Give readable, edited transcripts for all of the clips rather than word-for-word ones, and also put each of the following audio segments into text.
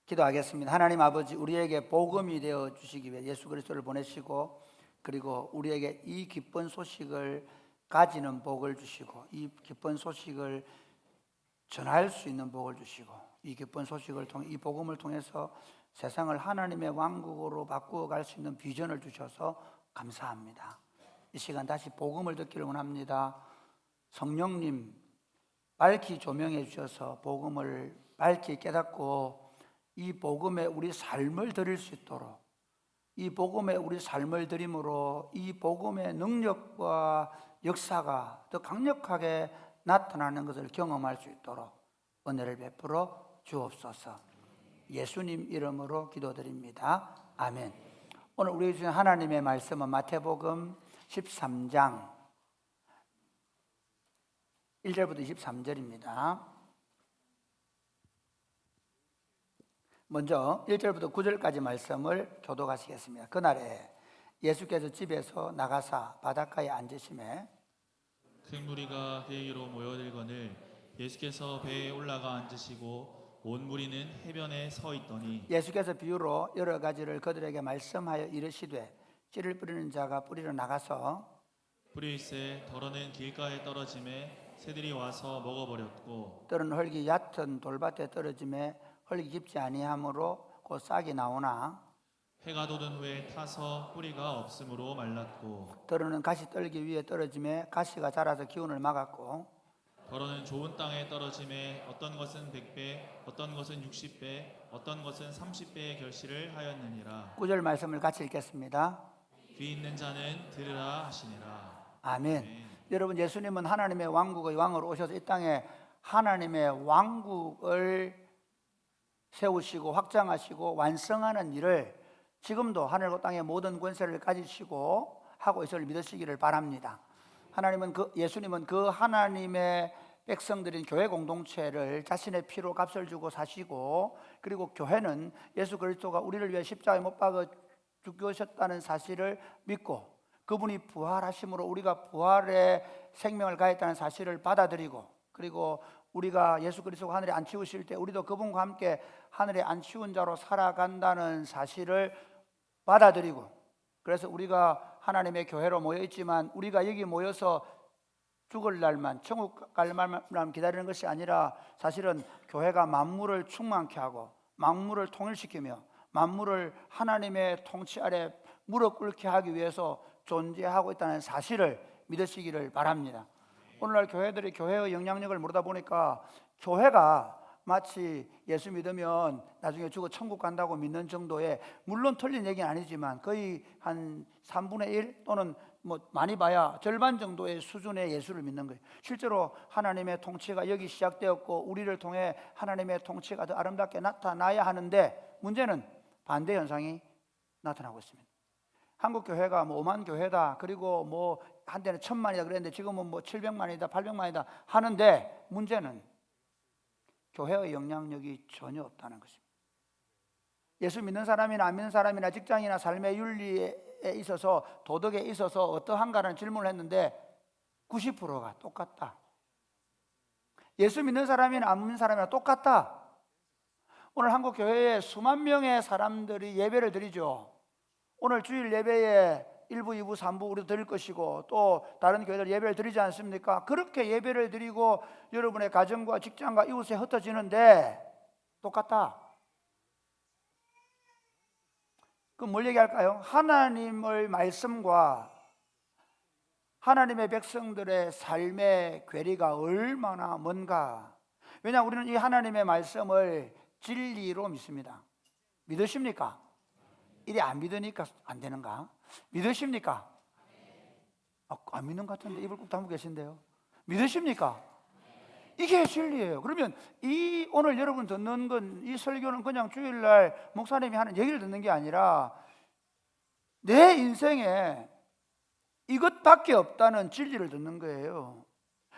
기도하겠습니다. 하나님 아버지, 우리에게 복음이 되어 주시기 위해 예수 그리스도를 보내시고, 그리고 우리에게 이 기쁜 소식을 가지는 복을 주시고, 이 기쁜 소식을 전할 수 있는 복을 주시고, 이 기쁜 소식을 통해, 이 복음을 통해서 세상을 하나님의 왕국으로 바꾸어 갈 수 있는 비전을 주셔서 감사합니다. 이 시간 다시 복음을 듣기를 원합니다. 성령님 밝히 조명해 주셔서 복음을 밝히 깨닫고 이 복음에 우리 삶을 드릴 수 있도록, 이 복음에 우리 삶을 드림으로 이 복음의 능력과 역사가 더 강력하게 나타나는 것을 경험할 수 있도록 은혜를 베풀어 주옵소서. 예수님 이름으로 기도드립니다. 아멘. 오늘 우리 주신 하나님의 말씀은 마태복음 13장 1절부터 23절입니다. 먼저 1절부터 9절까지 말씀을 교독하시겠습니다. 그날에 예수께서 집에서 나가사 바닷가에 앉으시매 큰 무리가 배 위로 모여들거늘 예수께서 배에 올라가 앉으시고 온 무리는 해변에 서 있더니 예수께서 비유로 여러 가지를 그들에게 말씀하여 이르시되 씨를 뿌리는 자가 뿌리러 나가서 뿌릴새 덜어는 길가에 떨어짐에 새들이 와서 먹어버렸고 때로는 흙이 얕은 돌밭에 떨어짐에 흙이 깊지 아니하므로 곧 싹이 나오나 해가 돋은 후에 타서 뿌리가 없으므로 말랐고 때로는 가시 떨기 위에 떨어짐에 가시가 자라서 기운을 막았고 덜어는 좋은 땅에 떨어짐에 어떤 것은 100배 어떤 것은 60배 어떤 것은 30배의 결실을 하였느니라. 9절 말씀을 같이 읽겠습니다. 귀 있는 자는 들으라 하시니라. 아멘. 아멘. 여러분, 예수님은 하나님의 왕국의 왕으로 오셔서 이 땅에 하나님의 왕국을 세우시고 확장하시고 완성하는 일을 지금도 하늘과 땅의 모든 권세를 가지시고 하고 있을 믿으시기를 바랍니다. 예수님은 그 하나님의 백성들인 교회 공동체를 자신의 피로 값을 주고 사시고, 그리고 교회는 예수 그리스도가 우리를 위해 십자가에 못 박아 죽으셨다는 사실을 믿고 그분이 부활하심으로 우리가 부활의 생명을 가졌다는 사실을 받아들이고, 그리고 우리가 예수 그리스도가 하늘에 앉히우실 때 우리도 그분과 함께 하늘에 앉히운 자로 살아간다는 사실을 받아들이고, 그래서 우리가 하나님의 교회로 모여 있지만 우리가 여기 모여서 죽을 날만, 천국 갈 날만 기다리는 것이 아니라 사실은 교회가 만물을 충만케 하고 만물을 통일시키며 만물을 하나님의 통치 아래 무릎 꿇게 하기 위해서 존재하고 있다는 사실을 믿으시기를 바랍니다. 오늘날 교회들이 교회의 영향력을 모르다 보니까 교회가 마치 예수 믿으면 나중에 죽어 천국 간다고 믿는 정도의, 물론 틀린 얘기는 아니지만 거의 한 3분의 1 또는 뭐 많이 봐야 절반 정도의 수준의 예수를 믿는 거예요. 실제로 하나님의 통치가 여기 시작되었고 우리를 통해 하나님의 통치가 더 아름답게 나타나야 하는데 문제는 반대 현상이 나타나고 있습니다. 한국 교회가 뭐 5만 교회다, 그리고 뭐 한때는 1000만이다 그랬는데 지금은 뭐 700만이다 800만이다 하는데 문제는 교회의 영향력이 전혀 없다는 것입니다. 예수 믿는 사람이나 안 믿는 사람이나 직장이나 삶의 윤리에 있어서 도덕에 있어서 어떠한가라는 질문을 했는데 90%가 똑같다. 예수 믿는 사람이나 안 믿는 사람이나 똑같다. 오늘 한국 교회에 수만 명의 사람들이 예배를 드리죠. 오늘 주일 예배에 1부, 2부, 3부 우리도 드릴 것이고 또 다른 교회들 예배를 드리지 않습니까? 그렇게 예배를 드리고 여러분의 가정과 직장과 이웃에 흩어지는데 똑같다. 그럼 뭘 얘기할까요? 하나님의 말씀과 하나님의 백성들의 삶의 괴리가 얼마나 먼가. 왜냐하면 우리는 이 하나님의 말씀을 진리로 믿습니다. 믿으십니까? 이래 안 믿으니까 안 되는가? 믿으십니까? 안 믿는 것 같은데 입을 꾹 다물고 계신데요. 믿으십니까? 이게 진리예요. 그러면 이 오늘 여러분 듣는 건, 이 설교는 그냥 주일날 목사님이 하는 얘기를 듣는 게 아니라 내 인생에 이것밖에 없다는 진리를 듣는 거예요.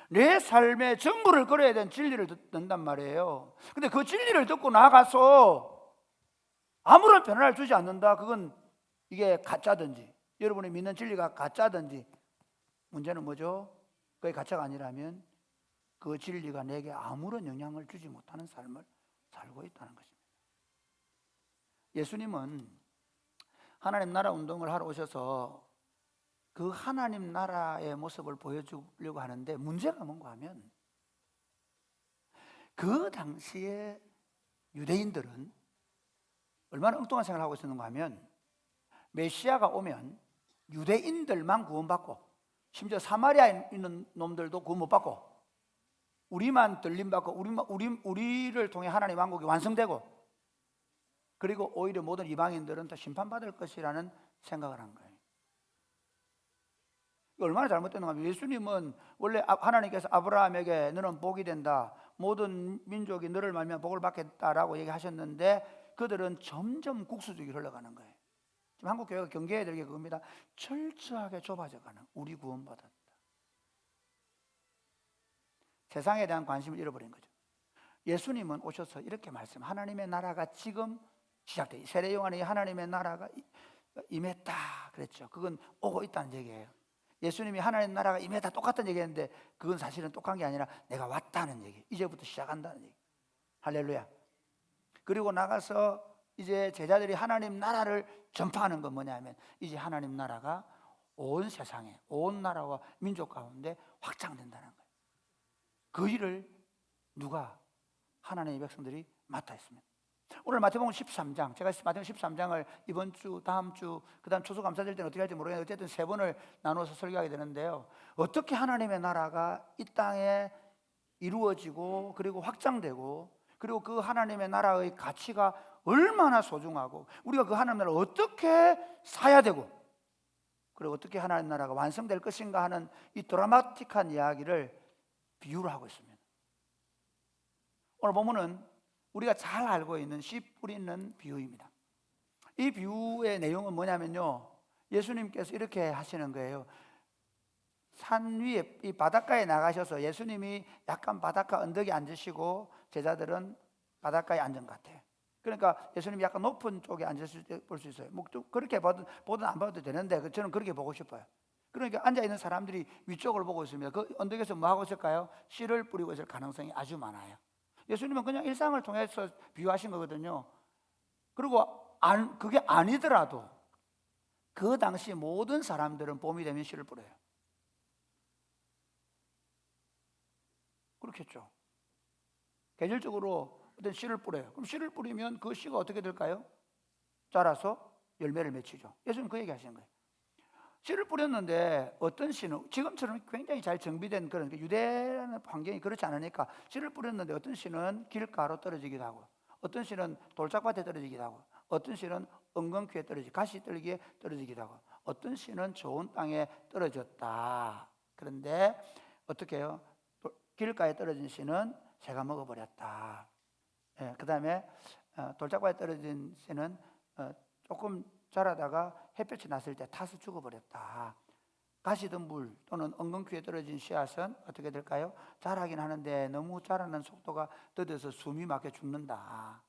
내 삶의 전부를 걸어야 되는 진리를 듣는단 말이에요. 근데 그 진리를 듣고 나가서 아무런 변화를 주지 않는다. 그건 이게 가짜든지 여러분이 믿는 진리가 가짜든지, 문제는 뭐죠? 그게 가짜가 아니라면 그 진리가 내게 아무런 영향을 주지 못하는 삶을 살고 있다는 것입니다. 예수님은 하나님 나라 운동을 하러 오셔서 그 하나님 나라의 모습을 보여주려고 하는데, 문제가 뭔가 하면 그 당시에 유대인들은 얼마나 엉뚱한 생각을 하고 있었는가 하면, 메시아가 오면 유대인들만 구원받고, 심지어 사마리아에 있는 놈들도 구원 못 받고, 우리만 들림받고, 우리를 통해 하나님 왕국이 완성되고, 그리고 오히려 모든 이방인들은 다 심판받을 것이라는 생각을 한 거예요. 얼마나 잘못됐는가 하면, 예수님은 원래 하나님께서 아브라함에게 너는 복이 된다, 모든 민족이 너를 말미암아 복을 받겠다라고 얘기하셨는데, 그들은 점점 국수주의로 흘러가는 거예요. 지금 한국 교회가 경계해야 될 게 그겁니다. 철저하게 좁아져가는, 우리 구원받았다. 세상에 대한 관심을 잃어버린 거죠. 예수님은 오셔서 이렇게 말씀, 하나님의 나라가 지금 시작돼, 세례 요한이 하나님의 나라가 임했다 그랬죠. 그건 오고 있다는 얘기예요. 예수님이 하나님 나라가 임했다 똑같은 얘기했는데, 그건 사실은 똑같은 게 아니라 내가 왔다는 얘기, 이제부터 시작한다는 얘기. 할렐루야. 그리고 나가서 이제 제자들이 하나님 나라를 전파하는 건 뭐냐면, 이제 하나님 나라가 온 세상에, 온 나라와 민족 가운데 확장된다는 거예요. 그 일을 누가? 하나님의 백성들이 맡아 있습니다. 오늘 마태복음 13장, 제가 마태복음 13장을 이번 주, 다음 주, 그 다음 추수감사절 때는 어떻게 할지 모르겠는데, 어쨌든 3번을 나눠서 설교하게 되는데요, 어떻게 하나님의 나라가 이 땅에 이루어지고 그리고 확장되고, 그리고 그 하나님의 나라의 가치가 얼마나 소중하고, 우리가 그 하나님 나라를 어떻게 사야 되고, 그리고 어떻게 하나님 나라가 완성될 것인가 하는 이 드라마틱한 이야기를 비유를 하고 있습니다. 오늘 본문은 우리가 잘 알고 있는 씨 뿌리는 비유입니다. 이 비유의 내용은 뭐냐면요, 예수님께서 이렇게 하시는 거예요. 산 위에, 이 바닷가에 나가셔서 예수님이 약간 바닷가 언덕에 앉으시고 제자들은 바닷가에 앉은 것 같아요. 그러니까 예수님이 약간 높은 쪽에 앉았을 때 볼 수 있어요. 뭐 좀 그렇게 보든 안 봐도 되는데, 저는 그렇게 보고 싶어요. 그러니까 앉아있는 사람들이 위쪽을 보고 있습니다. 그 언덕에서 뭐 하고 있을까요? 씨를 뿌리고 있을 가능성이 아주 많아요. 예수님은 그냥 일상을 통해서 비유하신 거거든요. 그리고 그게 아니더라도 그 당시 모든 사람들은 봄이 되면 씨를 뿌려요. 그렇겠죠. 계절적으로 어떤 씨를 뿌려요. 그럼 씨를 뿌리면 그 씨가 어떻게 될까요? 자라서 열매를 맺히죠. 예수님 그 얘기 하시는 거예요. 씨를 뿌렸는데 어떤 씨는 지금처럼 굉장히 잘 정비된 그런, 유대라는 환경이 그렇지 않으니까 씨를 뿌렸는데 어떤 씨는 길가로 떨어지기도 하고, 어떤 씨는 돌짝밭에 떨어지기도 하고, 어떤 씨는 엉겅퀴에 떨어지기, 가시떨기에 떨어지기도 하고, 어떤 씨는 좋은 땅에 떨어졌다. 그런데 어떻게 해요? 길가에 떨어진 씨는 새가 먹어버렸다. 그 다음에 돌짝밭에 떨어진 씨는 조금 자라다가 햇볕이 났을 때 타서 죽어버렸다. 가시덤불 또는 엉겅퀴에 떨어진 씨앗은 어떻게 될까요? 자라긴 하는데 너무 자라는 속도가 더뎌서 숨이 막혀 죽는다.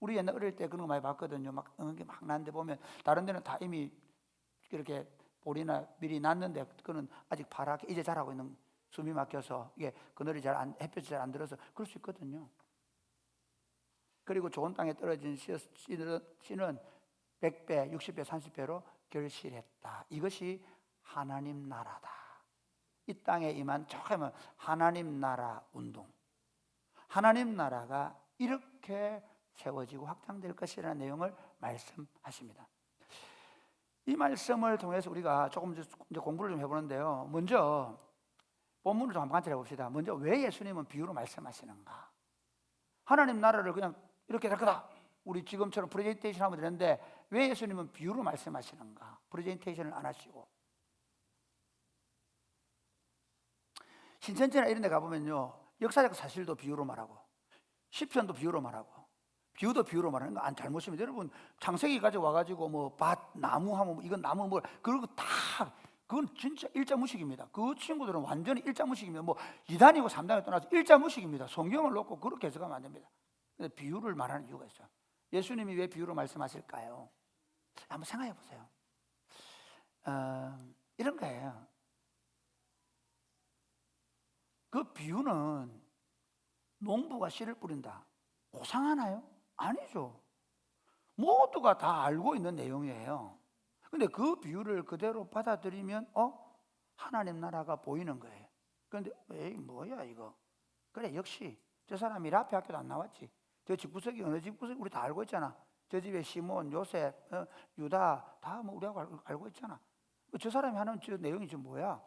우리 옛날 어릴 때 그런 거 많이 봤거든요. 막 엉겅퀴 막 났는데 보면 다른 데는 다 이미 이렇게 볼이나 밀이 났는데, 그거는 아직 파랗게 이제 자라고 있는, 숨이 막혀서 이게 그늘이 햇볕이 잘 안 들어서 그럴 수 있거든요. 그리고 좋은 땅에 떨어진 씨는 100배, 60배, 30배로 결실했다. 이것이 하나님 나라다. 이 땅에 임한 정말 하나님 나라 운동, 하나님 나라가 이렇게 세워지고 확장될 것이라는 내용을 말씀하십니다. 이 말씀을 통해서 우리가 조금 이제 공부를 좀 해보는데요, 먼저 본문을 좀 한번 관찰해 봅시다. 먼저 왜 예수님은 비유로 말씀하시는가? 하나님 나라를 그냥 이렇게 될 거다, 우리 지금처럼 프레젠테이션 하면 되는데 왜 예수님은 비유로 말씀하시는가? 프레젠테이션을 안 하시고. 신천지나 이런 데 가보면요, 역사적 사실도 비유로 말하고, 시편도 비유로 말하고, 비유도 비유로 말하는 거 안 잘못입니다. 여러분, 창세기 가져와가지고 뭐 밭, 나무 하면 이건 나무 뭐, 그리고 다 그건 진짜 일자무식입니다. 그 친구들은 완전히 일자무식입니다. 뭐 2단이고 3단이 떠나서 일자무식입니다. 성경을 놓고 그렇게 해석하면 안 됩니다. 근데 비유를 말하는 이유가 있어요. 예수님이 왜 비유로 말씀하실까요? 한번 생각해 보세요. 이런 거예요. 그 비유는 농부가 씨를 뿌린다, 고상하나요? 아니죠. 모두가 다 알고 있는 내용이에요. 근데 그 비유를 그대로 받아들이면 하나님 나라가 보이는 거예요. 그런데 에이 뭐야 이거. 그래 역시 저 사람이 라피 학교도 안 나왔지. 저 집구석이 어느 집구석이 우리 다 알고 있잖아. 저 집에 시몬, 요셉, 유다 다 뭐 우리하고 알고 있잖아. 저 사람이 하는 저 내용이 지금 뭐야?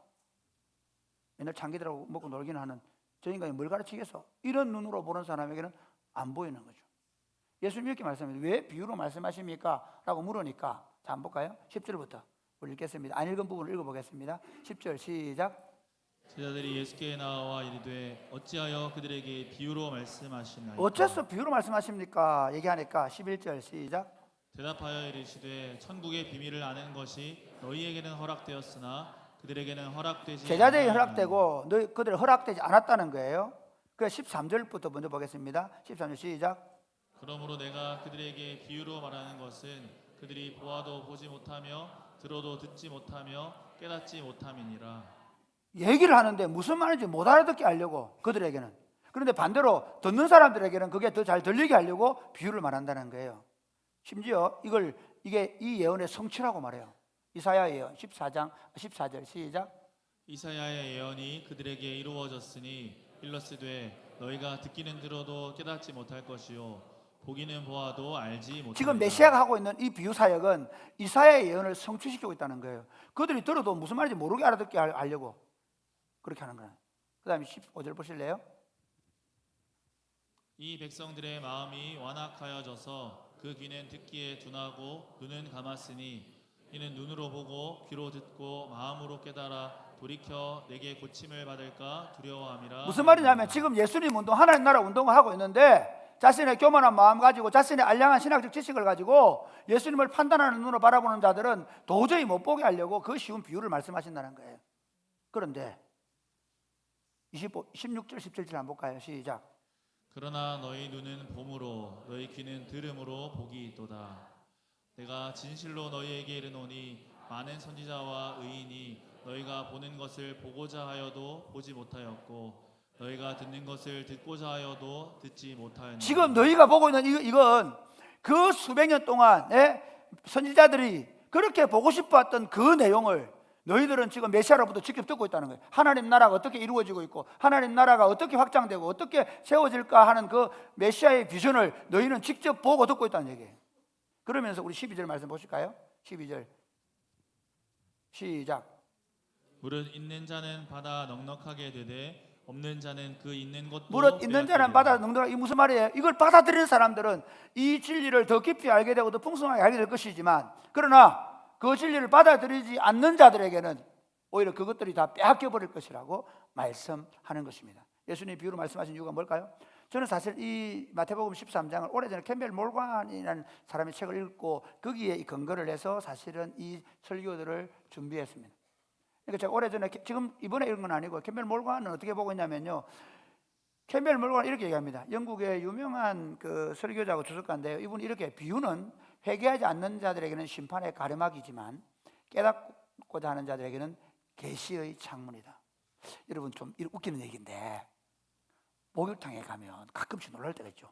맨날 장기들하고 먹고 놀기는 하는 저 인간이 뭘 가르치겠어? 이런 눈으로 보는 사람에게는 안 보이는 거죠. 예수님 이렇게 말씀합니다. 왜 비유로 말씀하십니까? 라고 물으니까 자 한번 볼까요? 10절부터 우리 읽겠습니다. 안 읽은 부분을 읽어보겠습니다. 10절 시작. 제자들이 예수께 나와 이르되 어찌하여 그들에게 비유로 말씀하시나이까? 어째서 비유로 말씀하십니까? 얘기하니까 11절 시작. 대답하여 이르시되 천국의 비밀을 아는 것이 너희에게는 허락되었으나 그들에게는 허락되지 제자들이 아니하니라. 허락되고 그들이 허락되지 않았다는 거예요. 그래서 13절부터 먼저 보겠습니다. 13절 시작. 그러므로 내가 그들에게 비유로 말하는 것은 그들이 보아도 보지 못하며 들어도 듣지 못하며 깨닫지 못함이니라. 얘기를 하는데 무슨 말인지 못 알아듣게 하려고 그들에게는. 그런데 반대로 듣는 사람들에게는 그게 더 잘 들리게 하려고 비유를 말한다는 거예요. 심지어 이게 이 예언의 성취라고 말해요. 이사야 예언 14절 시작. 이사야의 예언이 그들에게 이루어졌으니 일러스되 너희가 듣기는 들어도 깨닫지 못할 것이요 보기는 보아도 알지 못하리라. 지금 메시아가 하고 있는 이 비유 사역은 이사야의 예언을 성취시키고 있다는 거예요. 그들이 들어도 무슨 말인지 모르게 알아듣게 하려고 그렇게 하는 거예요. 그 다음에 15절 보실래요? 이 백성들의 마음이 완악하여져서 그 귀는 듣기에 둔하고 눈은 감았으니 이는 눈으로 보고 귀로 듣고 마음으로 깨달아 돌이켜 내게 고침을 받을까 두려워함이라. 무슨 말이냐면 지금 예수님 운동, 하나님 나라 운동을 하고 있는데 자신의 교만한 마음 가지고 자신의 알량한 신학적 지식을 가지고 예수님을 판단하는 눈으로 바라보는 자들은 도저히 못 보게 하려고 그 쉬운 비유를 말씀하신다는 거예요. 그런데 16절 17절 한번 볼까요? 시작. 그러나 너희 눈은 봄으로 너희 귀는 들음으로 복이 있도다. 내가 진실로 너희에게 이르노니 많은 선지자와 의인이 너희가 보는 것을 보고자 하여도 보지 못하였고 너희가 듣는 것을 듣고자 하여도 듣지 못하였느니라. 지금 너희가 보고 있는 이건 그 수백 년 동안 선지자들이 그렇게 보고 싶어했던 그 내용을 너희들은 지금 메시아로부터 직접 듣고 있다는 거예요. 하나님 나라가 어떻게 이루어지고 있고 하나님 나라가 어떻게 확장되고 어떻게 세워질까 하는 그 메시아의 비전을 너희는 직접 보고 듣고 있다는 얘기예요. 그러면서 우리 12절 말씀 보실까요? 12절 시작. 무릇 있는 자는 받아 넉넉하게 되되 없는 자는 그 있는 것도 무릇 있는 자는 받아 넉넉하게. 이 무슨 말이에요? 이걸 받아들이는 사람들은 이 진리를 더 깊이 알게 되고 더 풍성하게 알게 될 것이지만 그러나 그 진리를 받아들이지 않는 자들에게는 오히려 그것들이 다 빼앗겨 버릴 것이라고 말씀하는 것입니다. 예수님이 비유로 말씀하신 이유가 뭘까요? 저는 사실 이 마태복음 13장을 오래전에 캠벨 몰관이라는 사람의 책을 읽고 거기에 근거를 해서 사실은 이 설교들을 준비했습니다. 그러니까 제가 오래전에 지금 이번에 읽은 건 아니고 캠벨 몰관은 어떻게 보고 있냐면요. 캠벨 몰관은 이렇게 얘기합니다. 영국의 유명한 그 설교자고 주석가인데요. 이분이 이렇게 비유는 회개하지 않는 자들에게는 심판의 가르마기지만 깨닫고자 하는 자들에게는 계시의 창문이다. 여러분 좀 웃기는 얘기인데 목욕탕에 가면 가끔씩 놀랄 때가 있죠.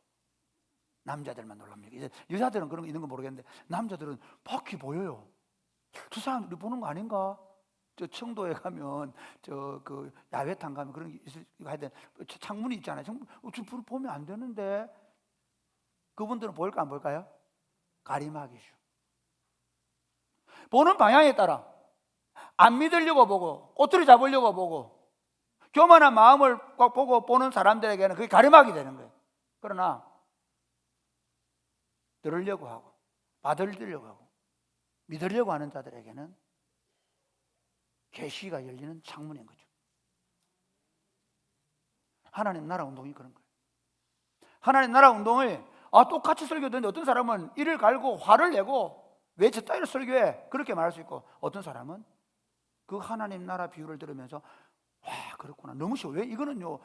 남자들만 놀랍니다. 여자들은 그런 거 있는 거 모르겠는데 남자들은 바퀴 보여요. 두 사람 우리 보는 거 아닌가? 저 청도에 가면 저 그 야외탕 가면 그런 게 있을 하여튼 창문이 있잖아요. 저 불 보면 안 되는데 그분들은 보일까 안 볼까요? 가리막이죠. 보는 방향에 따라 안 믿으려고 보고 꼬투리 잡으려고 보고 교만한 마음을 꼭 보고 보는 사람들에게는 그게 가리막이 되는 거예요. 그러나 들으려고 하고 받으려고 하고 믿으려고 하는 자들에게는 계시가 열리는 창문인 거죠. 하나님 나라 운동이 그런 거예요. 하나님 나라 운동을 똑같이 설교되는데 어떤 사람은 이를 갈고 화를 내고 왜 저 따위로 설교해? 그렇게 말할 수 있고 어떤 사람은 그 하나님 나라 비유를 들으면서 와 그렇구나 너무 쉬워. 왜 이거는요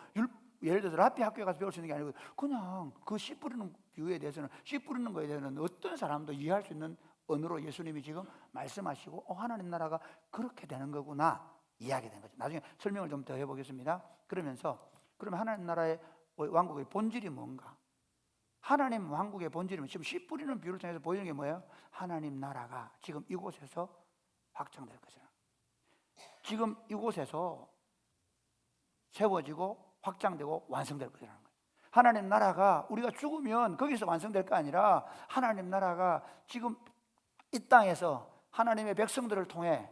예를 들어서 라피 학교에 가서 배울 수 있는 게 아니고 그냥 그 씨 뿌리는 비유에 대해서는 씨 뿌리는 거에 대해서는 어떤 사람도 이해할 수 있는 언어로 예수님이 지금 말씀하시고 하나님 나라가 그렇게 되는 거구나 이해하게 된 거죠. 나중에 설명을 좀 더 해보겠습니다. 그러면 하나님 나라의 왕국의 본질이 뭔가 하나님 왕국의 본질이면 지금 씨 뿌리는 비유를 통해서 보이는 게 뭐예요? 하나님 나라가 지금 이곳에서 확장될 것이라. 지금 이곳에서 세워지고 확장되고 완성될 것이라는 거예요. 하나님 나라가 우리가 죽으면 거기서 완성될 거 아니라 하나님 나라가 지금 이 땅에서 하나님의 백성들을 통해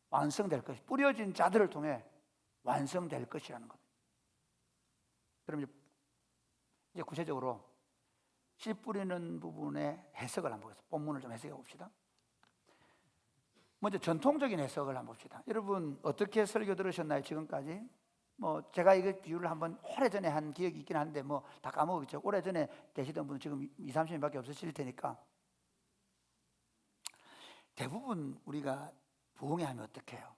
완성될 것, 뿌려진 자들을 통해 완성될 것이라는 겁니다. 그럼 이제 구체적으로 씨 뿌리는 부분의 해석을 한번 보겠습니다. 본문을 좀 해석해 봅시다. 먼저 전통적인 해석을 한번 봅시다. 여러분 어떻게 설교 들으셨나요? 지금까지? 제가 이거 비유를 한번 오래전에 한 기억이 있긴 한데 다 까먹었죠. 오래전에 계시던 분은 지금 20, 30명밖에 없으실 테니까 대부분 우리가 부흥회하면 어떻게 해요?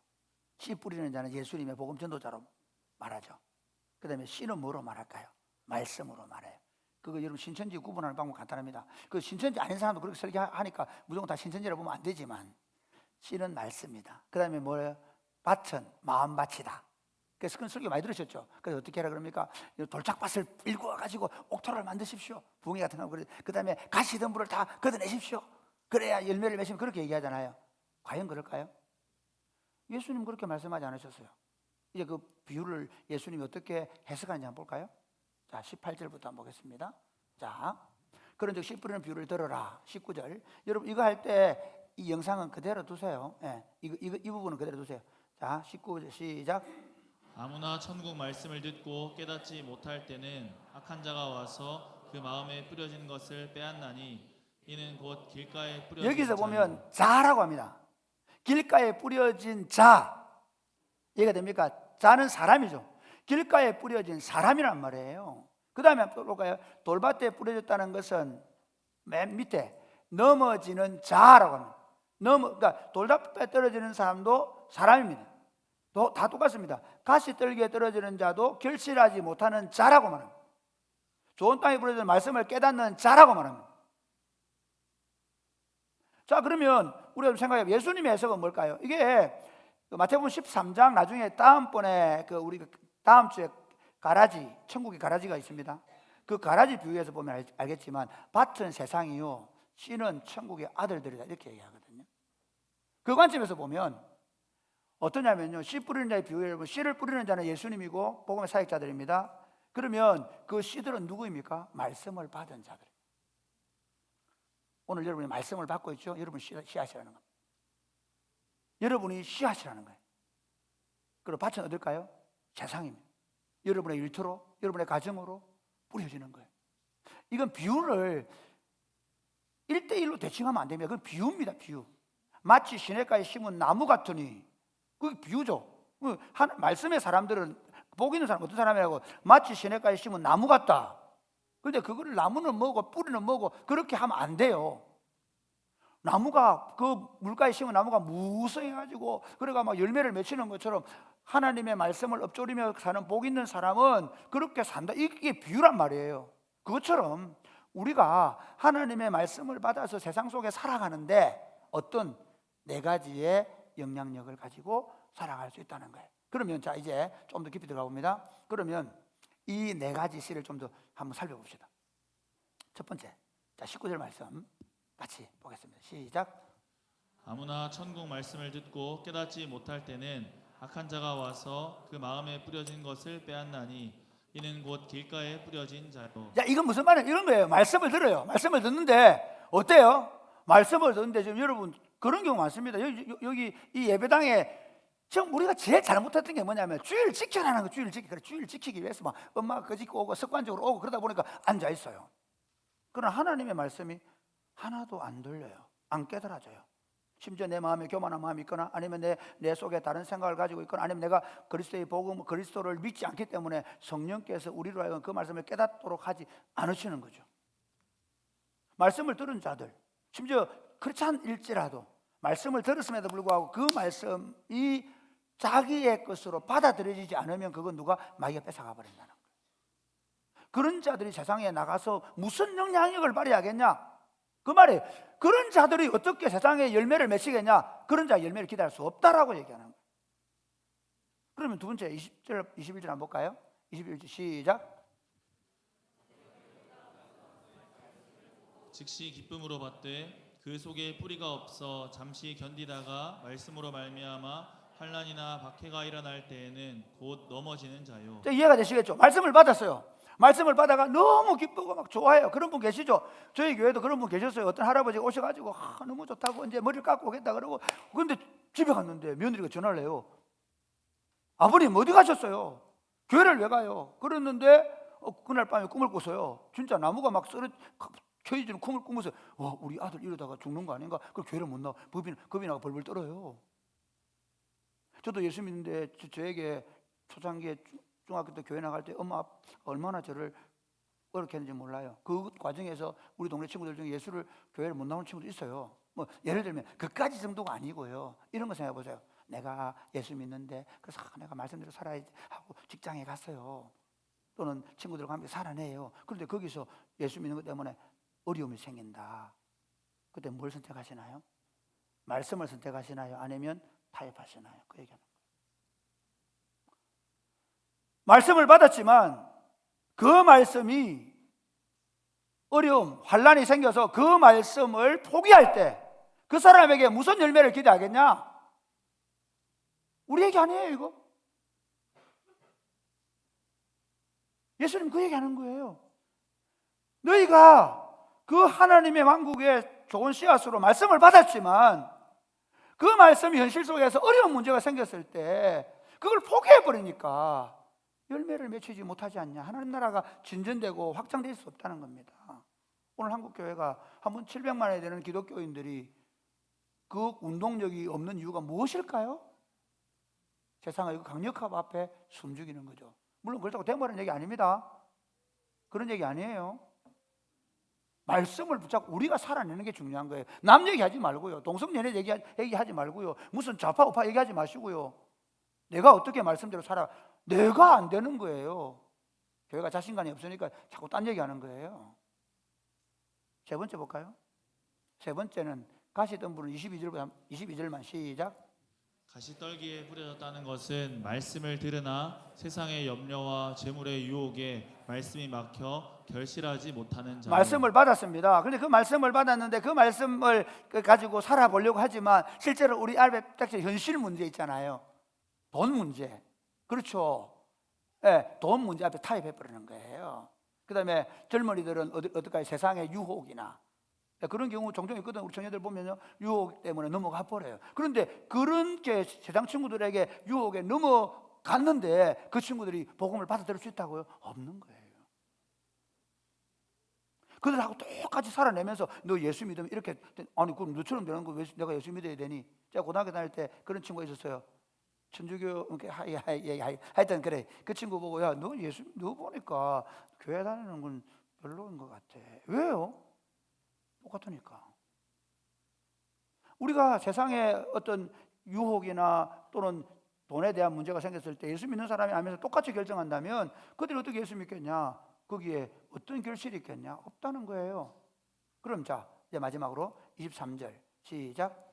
씨 뿌리는 자는 예수님의 복음 전도자로 말하죠. 그 다음에 씨는 뭐로 말할까요? 말씀으로 말해요. 그거 여러분 신천지 구분하는 방법 간단합니다. 그 신천지 아닌 사람도 그렇게 설교하니까 무조건 다 신천지라고 보면 안 되지만 씨는 말씀이다. 그 다음에 뭐예요? 밭은 마음밭이다. 그래서 그런 설교 많이 들으셨죠? 그래서 어떻게 하라 그럽니까? 돌짝밭을 일구어가지고 옥토를 만드십시오. 부흥회 같은 거. 그 다음에 가시덤불을 다 걷어내십시오. 그래야 열매를 맺으면 그렇게 얘기하잖아요. 과연 그럴까요? 예수님 그렇게 말씀하지 않으셨어요. 이제 그 비유를 예수님이 어떻게 해석하는지 한번 볼까요? 자, 18절부터 한번 보겠습니다. 자, 그런즉 씨 뿌리는 비유를 들어라. 19절. 여러분 이거 할 때 이 영상은 그대로 두세요. 예, 이 부분은 그대로 두세요. 자, 19절 시작. 아무나 천국 말씀을 듣고 깨닫지 못할 때는 악한 자가 와서 그 마음에 뿌려진 것을 빼앗나니 이는 곧 길가에 뿌려진 여기서 자요. 보면 자라고 합니다. 길가에 뿌려진 자. 이해가 됩니까? 자는 사람이죠. 길가에 뿌려진 사람이란 말이에요. 그 다음에 한번 볼까요? 돌밭에 뿌려졌다는 것은 맨 밑에 넘어지는 자라고 합니다. 그러니까 돌밭에 떨어지는 사람도 사람입니다. 다 똑같습니다. 가시떨기에 떨어지는 자도 결실하지 못하는 자라고 말합니다. 좋은 땅에 뿌려진 말씀을 깨닫는 자라고 말합니다. 자, 그러면 우리가 생각해 예수님의 해석은 뭘까요? 이게 마태복음 13장 나중에 다음번에 우리가 다음 주에 가라지, 천국의 가라지가 있습니다. 그 가라지 비유에서 보면 알겠지만 밭은 세상이요 씨는 천국의 아들들이다 이렇게 얘기하거든요. 그 관점에서 보면 어떠냐면요, 씨 뿌리는 자의 비유에 씨를 뿌리는 자는 예수님이고 복음의 사역자들입니다. 그러면 그 씨들은 누구입니까? 말씀을 받은 자들. 오늘 여러분이 말씀을 받고 있죠? 여러분 씨앗이라는 겁니다. 여러분이 씨앗이라는 거예요. 그리고 밭은 어딜까요? 세상입니다. 여러분의 일터로, 여러분의 가정으로 뿌려지는 거예요. 이건 비유를 1대1로 대칭하면 안 됩니다. 그건 비유입니다. 비유. 마치 시냇가에 심은 나무 같으니 그게 비유죠. 말씀의 사람들은 복 있는 사람 어떤 사람이라고 마치 시냇가에 심은 나무 같다. 그런데 그거를 나무는 뭐고 뿌리는 뭐고 그렇게 하면 안 돼요. 나무가 그 물가에 심은 나무가 무성해가지고 그래가 막 열매를 맺히는 것처럼 하나님의 말씀을 엎조리며 사는 복 있는 사람은 그렇게 산다. 이게 비유란 말이에요. 그것처럼 우리가 하나님의 말씀을 받아서 세상 속에 살아가는데 어떤 4가지의 영향력을 가지고 살아갈 수 있다는 거예요. 그러면 자 이제 좀 더 깊이 들어가 봅니다. 그러면 이 4가지 씨를 좀 더 한번 살펴봅시다. 첫 번째, 자 19절 말씀 같이 보겠습니다. 시작. 아무나 천국 말씀을 듣고 깨닫지 못할 때는 악한 자가 와서 그 마음에 뿌려진 것을 빼앗나니 이는 곧 길가에 뿌려진 자요. 자, 이건 무슨 말이에요? 이런 거예요. 말씀을 들어요. 말씀을 듣는데 어때요? 말씀을 듣는데 지금 여러분 그런 경우 많습니다. 여기 이 예배당에 지금 우리가 제일 잘못했던 게 뭐냐면 주의를 지켜라는 거. 주의를 지키기 위해서 막 엄마가 거짓고 오고 습관적으로 오고 그러다 보니까 앉아 있어요. 그러나 하나님의 말씀이 하나도 안 들려요. 안 깨달아져요. 심지어 내 마음에 교만한 마음이 있거나 아니면 내 속에 다른 생각을 가지고 있거나 아니면 내가 그리스도의 복음, 그리스도를 믿지 않기 때문에 성령께서 우리로 하여금 그 말씀을 깨닫도록 하지 않으시는 거죠. 말씀을 들은 자들, 심지어 그렇지 않을지라도 말씀을 들었음에도 불구하고 그 말씀이 자기의 것으로 받아들여지지 않으면 그건 누가 마귀가 뺏어가 버린다는 거예요. 그런 자들이 세상에 나가서 무슨 영향력을 발휘하겠냐? 그 말이에요. 그런 자들이 어떻게 세상에 열매를 맺히겠냐? 그런 자 열매를 기대할 수 없다라고 얘기하는 거예요. 그러면 두 번째 20절, 21절 한번 볼까요? 21절 시작. 즉시 기쁨으로 받되 그 속에 뿌리가 없어 잠시 견디다가 말씀으로 말미암아 환난이나 박해가 일어날 때에는 곧 넘어지는 자요. 자, 이해가 되시겠죠? 말씀을 받았어요. 말씀을 받아가 너무 기쁘고 막 좋아해요. 그런 분 계시죠? 저희 교회도 그런 분 계셨어요. 어떤 할아버지가 오셔가지고 너무 좋다고 이제 머리를 깎고 오겠다 그러고, 근데 집에 갔는데 며느리가 전화를 해요. 아버님 어디 가셨어요? 교회를 왜 가요? 그랬는데 그날 밤에 꿈을 꿨어요. 진짜 나무가 막 켜지는 꿈을 꾸면서 우리 아들 이러다가 죽는 거 아닌가? 그 교회를 못 나와. 겁이 나고 벌벌 떨어요. 저도 예수 믿는데 저에게 초창기에 중학교 때 교회 나갈 때 엄마 얼마나 저를 어렵게 했는지 몰라요. 그 과정에서 우리 동네 친구들 중에 예수를 교회를 못 나오는 친구도 있어요. 뭐 예를 들면 그까지 정도가 아니고요. 이런 거 생각해 보세요. 내가 예수 믿는데 그래서 내가 말씀대로 살아야지 하고 직장에 갔어요. 또는 친구들과 함께 살아내요. 그런데 거기서 예수 믿는 것 때문에 어려움이 생긴다. 그때 뭘 선택하시나요? 말씀을 선택하시나요? 아니면 타협하시나요? 그 얘기하는 거예요. 말씀을 받았지만 그 말씀이 어려움, 환난이 생겨서 그 말씀을 포기할 때 그 사람에게 무슨 열매를 기대하겠냐? 우리 얘기 아니에요, 이거. 예수님 그 얘기하는 거예요. 너희가 그 하나님의 왕국의 좋은 씨앗으로 말씀을 받았지만 그 말씀이 현실 속에서 어려운 문제가 생겼을 때 그걸 포기해버리니까 열매를 맺히지 못하지 않냐. 하나님 나라가 진전되고 확장될 수 없다는 겁니다. 오늘 한국교회가 한번 700만이 되는 기독교인들이 그 운동력이 없는 이유가 무엇일까요? 세상의 그 강력함 앞에 숨죽이는 거죠. 물론 그렇다고 대모하는 얘기 아닙니다. 그런 얘기 아니에요. 말씀을 붙잡고 우리가 살아내는 게 중요한 거예요. 남 얘기하지 말고요. 동성연애 얘기하지 말고요. 무슨 좌파 우파 얘기하지 마시고요. 내가 어떻게 말씀대로 살아. 내가 안 되는 거예요. 교회가 자신감이 없으니까 자꾸 딴 얘기하는 거예요. 세 번째 볼까요? 세 번째는 가시던 분은 22절만 시작. 가시떨기에 뿌려졌다는 것은 말씀을 들으나 세상의 염려와 재물의 유혹에 말씀이 막혀 결실하지 못하는 자요. 말씀을 받았습니다. 그런데 그 말씀을 받았는데 그 말씀을 가지고 살아보려고 하지만 실제로 우리 앞에 딱 현실 문제 있잖아요. 돈 문제. 그렇죠. 네, 돈 문제 앞에 타협해버리는 거예요. 그 다음에 젊은이들은 어떨까요? 세상의 유혹이나 그런 경우 종종 있거든. 우리 청년들 보면요, 유혹 때문에 넘어가 버려요. 그런데 그렇게 세상 친구들에게 유혹에 넘어갔는데 그 친구들이 복음을 받아들일 수 있다고요? 없는 거예요. 그들하고 똑같이 살아내면서 너 예수 믿으면 이렇게, 아니 그럼 너처럼 되는 거 왜 내가 예수 믿어야 되니? 제가 고등학교 다닐 때 그런 친구가 있었어요. 천주교 하여튼 그래, 그 친구 보고 야 너 보니까 교회 다니는 건 별로인 것 같아. 왜요? 똑같으니까. 우리가 세상에 어떤 유혹이나 또는 돈에 대한 문제가 생겼을 때 예수 믿는 사람이 알면서 똑같이 결정한다면 그들이 어떻게 예수 믿겠냐? 거기에 어떤 결실이 있겠냐? 없다는 거예요. 그럼 자, 이제 마지막으로 23절 시작.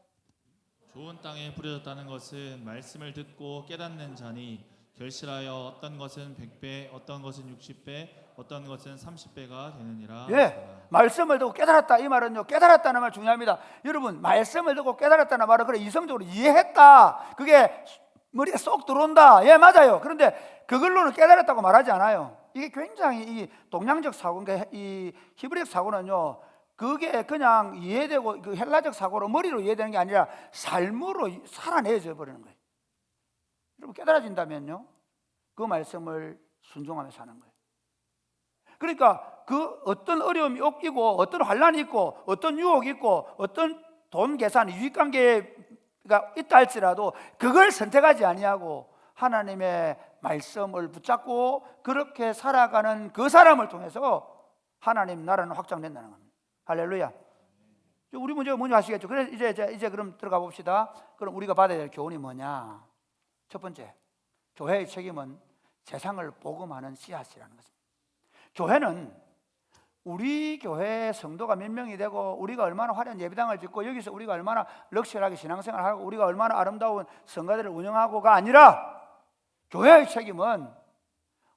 좋은 땅에 뿌려졌다는 것은 말씀을 듣고 깨닫는 자니 결실하여 어떤 것은 100배, 어떤 것은 60배, 어떤 것은 30배가 되느니라. 예, 말씀을 듣고 깨달았다. 이 말은요, 깨달았다는 말 중요합니다. 여러분, 말씀을 듣고 깨달았다는 말은 그래 이성적으로 이해했다. 그게 머리에 쏙 들어온다. 예, 맞아요. 그런데 그걸로는 깨달았다고 말하지 않아요. 이게 굉장히 이 동양적 사고, 그러니까 이 히브리적 사고는요, 그게 그냥 이해되고 그 헬라적 사고로 머리로 이해되는 게 아니라 삶으로 살아내져 버리는 거예요. 여러분 깨달아진다면요, 그 말씀을 순종하며 사는 거예요. 그러니까 그 어떤 어려움이 있고 어떤 환난이 있고 어떤 유혹이 있고 어떤 돈 계산 유익관계가 있다 할지라도 그걸 선택하지 아니하고 하나님의 말씀을 붙잡고 그렇게 살아가는 그 사람을 통해서 하나님 나라는 확장된다는 겁니다. 할렐루야. 우리 문제가 뭔지 아시겠죠? 그래서 이제 그럼 들어가 봅시다. 그럼 우리가 받아야 될 교훈이 뭐냐? 첫 번째, 교회의 책임은 세상을 복음하는 씨앗이라는 것입니다. 교회는 우리 교회 성도가 몇 명이 되고 우리가 얼마나 화려한 예배당을 짓고 여기서 우리가 얼마나 럭셔리하게 신앙생활을 하고 우리가 얼마나 아름다운 성가대를 운영하고가 아니라 교회의 책임은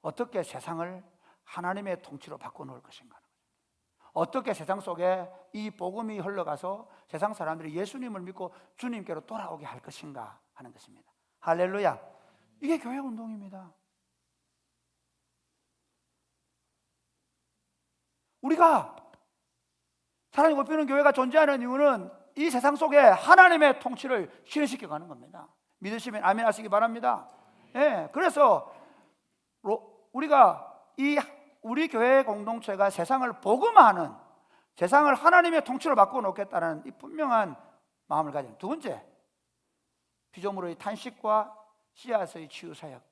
어떻게 세상을 하나님의 통치로 바꿔놓을 것인가. 어떻게 세상 속에 이 복음이 흘러가서 세상 사람들이 예수님을 믿고 주님께로 돌아오게 할 것인가 하는 것입니다. 할렐루야. 이게 교회 운동입니다. 우리가 사랑이 꽃피우는 교회가 존재하는 이유는 이 세상 속에 하나님의 통치를 실현시켜 가는 겁니다. 믿으시면 아멘 하시기 바랍니다. 예, 그래서 우리가 우리 교회 공동체가 세상을 복음화하는, 세상을 하나님의 통치로 바꾸어 놓겠다는 이 분명한 마음을 가진. 두 번째, 피조물의 탄식과 씨앗의 치유 사역.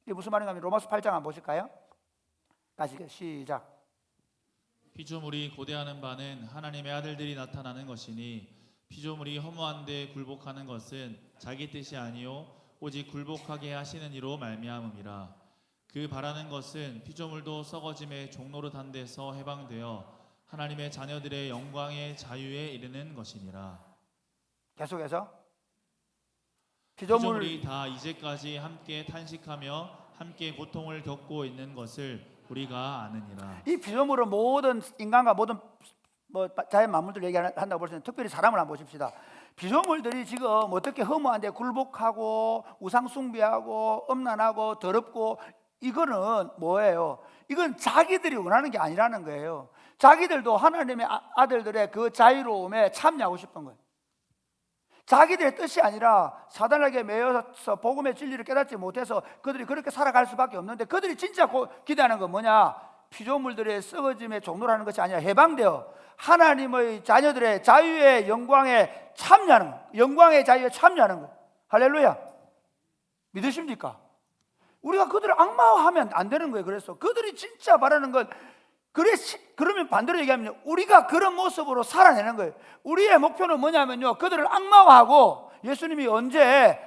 이게 무슨 말인가 하면 로마서 8장 한번 보실까요? 다시 시작. 피조물이 고대하는 바는 하나님의 아들들이 나타나는 것이니 피조물이 허무한데 굴복하는 것은 자기 뜻이 아니요 오직 굴복하게 하시는 이로 말미암음이라. 그 바라는 것은 피조물도 썩어짐의 종노릇한 데서 해방되어 하나님의 자녀들의 영광의 자유에 이르는 것이니라. 계속해서 피조물이 다 이제까지 함께 탄식하며 함께 고통을 겪고 있는 것을 우리가 아느니라. 이 피조물은 모든 인간과 모든 자연 만물들 얘기한다고 볼 수 있는, 특별히 사람을 한번 보십시다. 피조물들이 지금 어떻게 허무한데 굴복하고 우상 숭배하고 엄난하고 더럽고, 이거는 뭐예요? 이건 자기들이 원하는 게 아니라는 거예요. 자기들도 하나님의 아들들의 그 자유로움에 참여하고 싶은 거예요. 자기들의 뜻이 아니라 사단에게 매여서 복음의 진리를 깨닫지 못해서 그들이 그렇게 살아갈 수밖에 없는데, 그들이 진짜 기대하는 건 뭐냐? 피조물들의 썩어짐의 종로라는 것이 아니라 해방되어 하나님의 자녀들의 자유의 영광에 참여하는 거예요. 영광의 자유에 참여하는 거예요. 할렐루야. 믿으십니까? 우리가 그들을 악마화하면 안 되는 거예요. 그래서 그들이 진짜 바라는 건, 그러면 반대로 얘기하면 우리가 그런 모습으로 살아내는 거예요. 우리의 목표는 뭐냐면요, 그들을 악마화하고, 예수님이 언제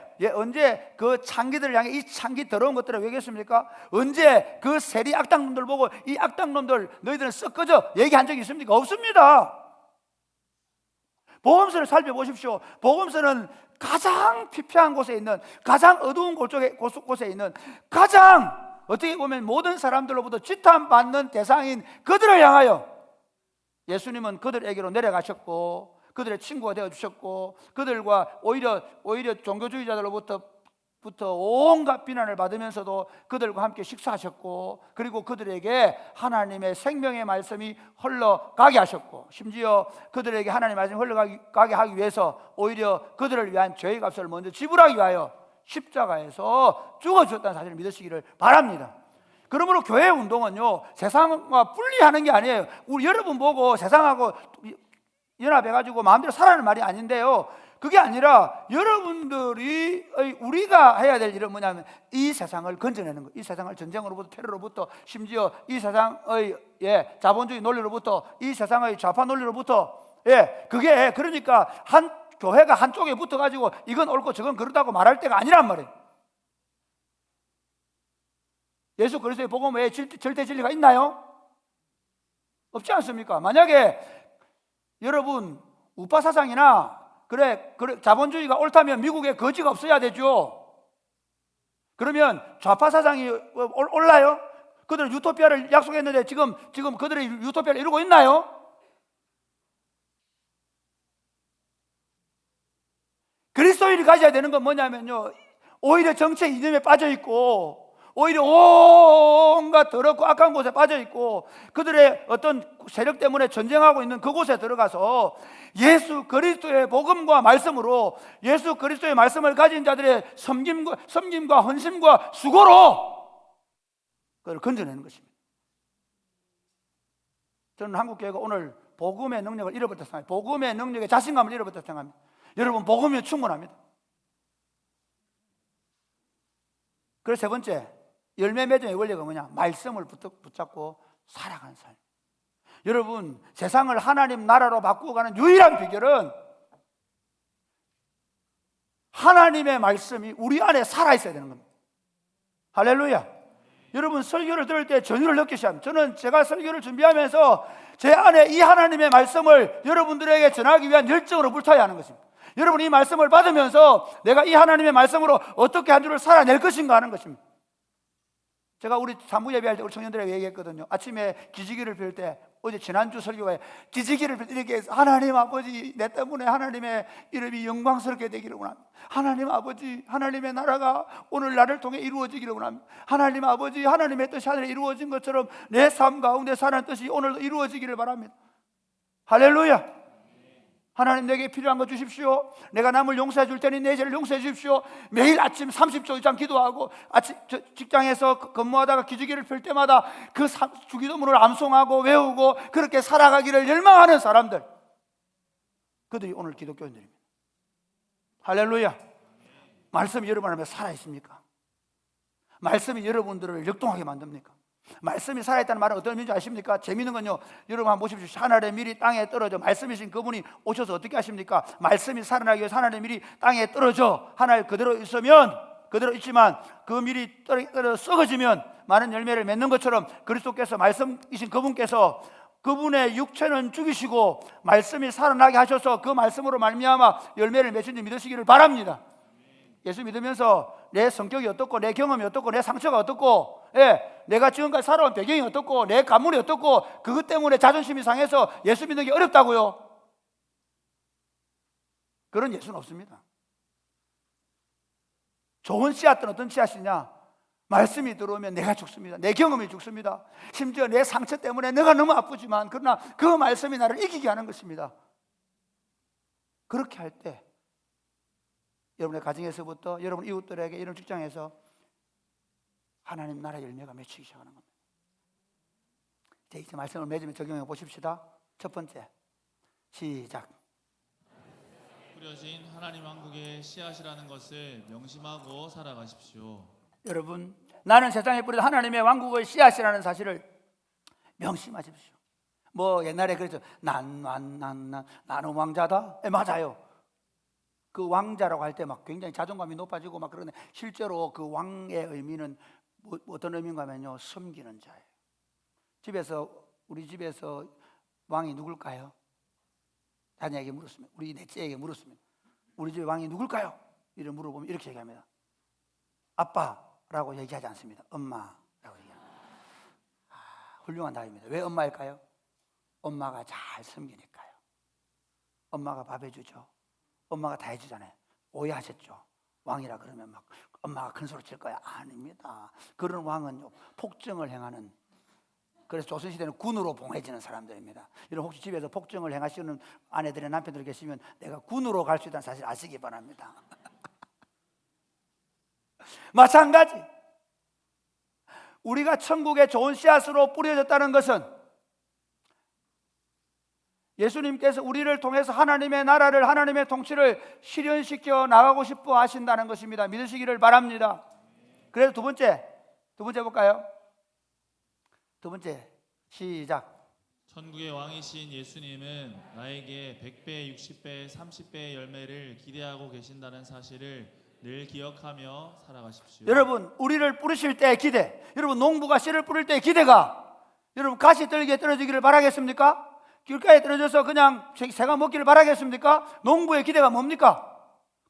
그 창기들을 향해 이 창기 더러운 것들을 왜 얘기했습니까? 언제 그 세리 악당놈들 보고 이 악당놈들 너희들은 썩어져 얘기한 적이 있습니까? 없습니다. 복음서를 살펴보십시오. 복음서는 가장 피폐한 곳에 있는, 가장 어두운 곳에 있는, 가장 어떻게 보면 모든 사람들로부터 지탄받는 대상인 그들을 향하여 예수님은 그들에게로 내려가셨고, 그들의 친구가 되어주셨고, 그들과 오히려 종교주의자들로부터 온갖 비난을 받으면서도 그들과 함께 식사하셨고, 그리고 그들에게 하나님의 생명의 말씀이 흘러가게 하셨고, 심지어 그들에게 하나님의 말씀이 흘러가게 하기 위해서 오히려 그들을 위한 죄의 값을 먼저 지불하기 위하여 십자가에서 죽어주셨다는 사실을 믿으시기를 바랍니다. 그러므로 교회 운동은요, 세상과 분리하는 게 아니에요. 우리 여러분 보고 세상하고 연합해가지고 마음대로 살아는 말이 아닌데요, 그게 아니라 여러분들이, 우리가 해야 될 일은 뭐냐면 이 세상을 건져내는 거예요. 이 세상을 전쟁으로부터, 테러로부터, 심지어 이 세상의 자본주의 논리로부터, 이 세상의 좌파 논리로부터, 그게 그러니까 한 교회가 한쪽에 붙어가지고 이건 옳고 저건 그렇다고 말할 때가 아니란 말이에요. 예수 그리스도의 복음 외에 절대 진리가 있나요? 없지 않습니까? 만약에 여러분 우파 사상이나 그래 자본주의가 옳다면 미국에 거지가 없어야 되죠. 그러면 좌파 사상이 올라요? 그들 유토피아를 약속했는데 지금 그들의 유토피아를 이루고 있나요? 그리스도인이 가져야 되는 건 뭐냐면요, 오히려 정체 이념에 빠져 있고, 오히려 온갖 더럽고 악한 곳에 빠져 있고, 그들의 어떤 세력 때문에 전쟁하고 있는 그곳에 들어가서 예수 그리스도의 복음과 말씀으로, 예수 그리스도의 말씀을 가진 자들의 섬김과 헌신과 수고로 그걸 건져내는 것입니다. 저는 한국교회가 오늘 복음의 능력을 잃어버렸다 생각합니다. 복음의 능력에 자신감을 잃어버렸다 생각합니다. 여러분, 복음이면 충분합니다. 그래서 세 번째, 열매 맺음의 원리가 뭐냐? 말씀을 붙잡고 살아가는 삶. 여러분, 세상을 하나님 나라로 바꾸어 가는 유일한 비결은 하나님의 말씀이 우리 안에 살아있어야 되는 겁니다. 할렐루야. 여러분, 설교를 들을 때 전율을 느끼셔야 합니다. 제가 설교를 준비하면서 제 안에 이 하나님의 말씀을 여러분들에게 전하기 위한 열정으로 불타야 하는 것입니다. 여러분, 이 말씀을 받으면서 내가 이 하나님의 말씀으로 어떻게 한 주를 살아낼 것인가 하는 것입니다. 제가 우리 산부 예배할 때 우리 청년들에게 얘기했거든요. 아침에 기지개를 빌 때 어제 지난주 설교에 기지기를 이렇게 해서 하나님 아버지 내 때문에 하나님의 이름이 영광스럽게 되기를 원합니다. 하나님 아버지 하나님의 나라가 오늘 나를 통해 이루어지기를 원합니다. 하나님 아버지 하나님의 뜻이 하늘에 이루어진 것처럼 내 삶 가운데 사는 뜻이 오늘도 이루어지기를 바랍니다. 할렐루야. 하나님 내게 필요한 거 주십시오. 내가 남을 용서해 줄 테니 내 죄를 용서해 주십시오. 매일 아침 30초 이상 기도하고 아침 직장에서 근무하다가 기지개를 펼 때마다 그 주기도문을 암송하고 외우고 그렇게 살아가기를 열망하는 사람들, 그들이 오늘 기독교인들입니다. 할렐루야. 말씀이 여러분 안에 살아있습니까? 말씀이 여러분들을 역동하게 만듭니까? 말씀이 살아있다는 말은 어떤 의미인지 아십니까? 재미있는 건요, 여러분 한번 보십시오. 하늘의 밀이 땅에 떨어져 말씀이신 그분이 오셔서 어떻게 하십니까? 말씀이 살아나기 위해서 하늘의 밀이 땅에 떨어져 하늘 그대로 있지만 그 밀이 떨어져 썩어지면 많은 열매를 맺는 것처럼 그리스도께서 말씀이신 그분께서 그분의 육체는 죽이시고 말씀이 살아나게 하셔서 그 말씀으로 말미암아 열매를 맺힌 줄 믿으시기를 바랍니다. 예수 믿으면서 내 성격이 어떻고 내 경험이 어떻고 내 상처가 어떻고, 내가 지금까지 살아온 배경이 어떻고 내 가문이 어떻고 그것 때문에 자존심이 상해서 예수 믿는 게 어렵다고요? 그런 예수는 없습니다. 좋은 씨앗은 어떤 씨앗이냐? 말씀이 들어오면 내가 죽습니다. 내 경험이 죽습니다. 심지어 내 상처 때문에 내가 너무 아프지만 그러나 그 말씀이 나를 이기게 하는 것입니다. 그렇게 할 때 여러분의 가정에서부터 여러분 이웃들에게 이런 직장에서 하나님 나라의 열매가 맺히기 시작하는 겁니다. 이제 말씀을 맺으면 적용해 보십시다. 첫 번째, 시작. 뿌려진 하나님 왕국의 씨앗이라는 것을 명심하고 살아가십시오. 여러분, 나는 세상에 뿌려진 하나님의 왕국의 씨앗이라는 사실을 명심하십시오. 뭐 옛날에 그랬죠. 나는 왕자다. 맞아요. 그 왕자라고 할 때 막 굉장히 자존감이 높아지고 막 그러는데 실제로 그 왕의 의미는 어떤 의미인가 하면요, 섬기는 자예요. 우리 집에서 왕이 누굴까요? 자녀에게 물었습니다. 우리 넷째에게 물었습니다. 우리 집의 왕이 누굴까요? 이를 물어보면 이렇게 얘기합니다. 아빠라고 얘기하지 않습니다. 엄마라고 얘기합니다. 훌륭한 답입니다. 왜 엄마일까요? 엄마가 잘 섬기니까요. 엄마가 밥 해주죠. 엄마가 다 해주잖아요. 오해하셨죠? 왕이라 그러면 막 엄마가 큰 소리 칠 거야. 아닙니다. 그런 왕은요, 폭정을 행하는, 그래서 조선시대는 군으로 봉해지는 사람들입니다. 여러분 혹시 집에서 폭정을 행하시는 아내들의 남편들 계시면 내가 군으로 갈 수 있다는 사실 아시기 바랍니다. 마찬가지, 우리가 천국의 좋은 씨앗으로 뿌려졌다는 것은 예수님께서 우리를 통해서 하나님의 나라를, 하나님의 통치를 실현시켜 나가고 싶어 하신다는 것입니다. 믿으시기를 바랍니다. 그래서 두 번째 볼까요? 두 번째, 시작. 천국의 왕이신 예수님은 나에게 100배, 60배, 30배의 열매를 기대하고 계신다는 사실을 늘 기억하며 살아가십시오. 여러분, 우리를 뿌리실 때 기대, 여러분 농부가 씨를 뿌릴 때 기대가, 여러분 가시 떨기에 떨어지기를 바라겠습니까? 길가에 떨어져서 그냥 새가 먹기를 바라겠습니까? 농부의 기대가 뭡니까?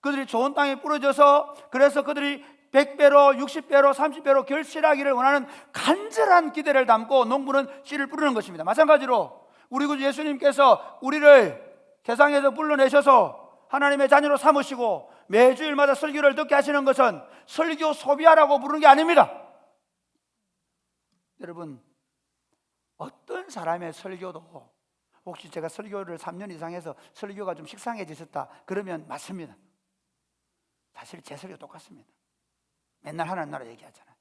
그들이 좋은 땅에 뿌려져서 그래서 그들이 100배로 60배로 30배로 결실하기를 원하는 간절한 기대를 담고 농부는 씨를 뿌리는 것입니다. 마찬가지로 우리 구주 예수님께서 우리를 세상에서 불러내셔서 하나님의 자녀로 삼으시고 매주일마다 설교를 듣게 하시는 것은 설교 소비하라고 부르는 게 아닙니다. 여러분, 어떤 사람의 설교도, 혹시 제가 설교를 3년 이상 해서 설교가 좀 식상해지셨다 그러면 맞습니다. 사실 제 설교 똑같습니다. 맨날 하나님 나라 얘기하잖아요.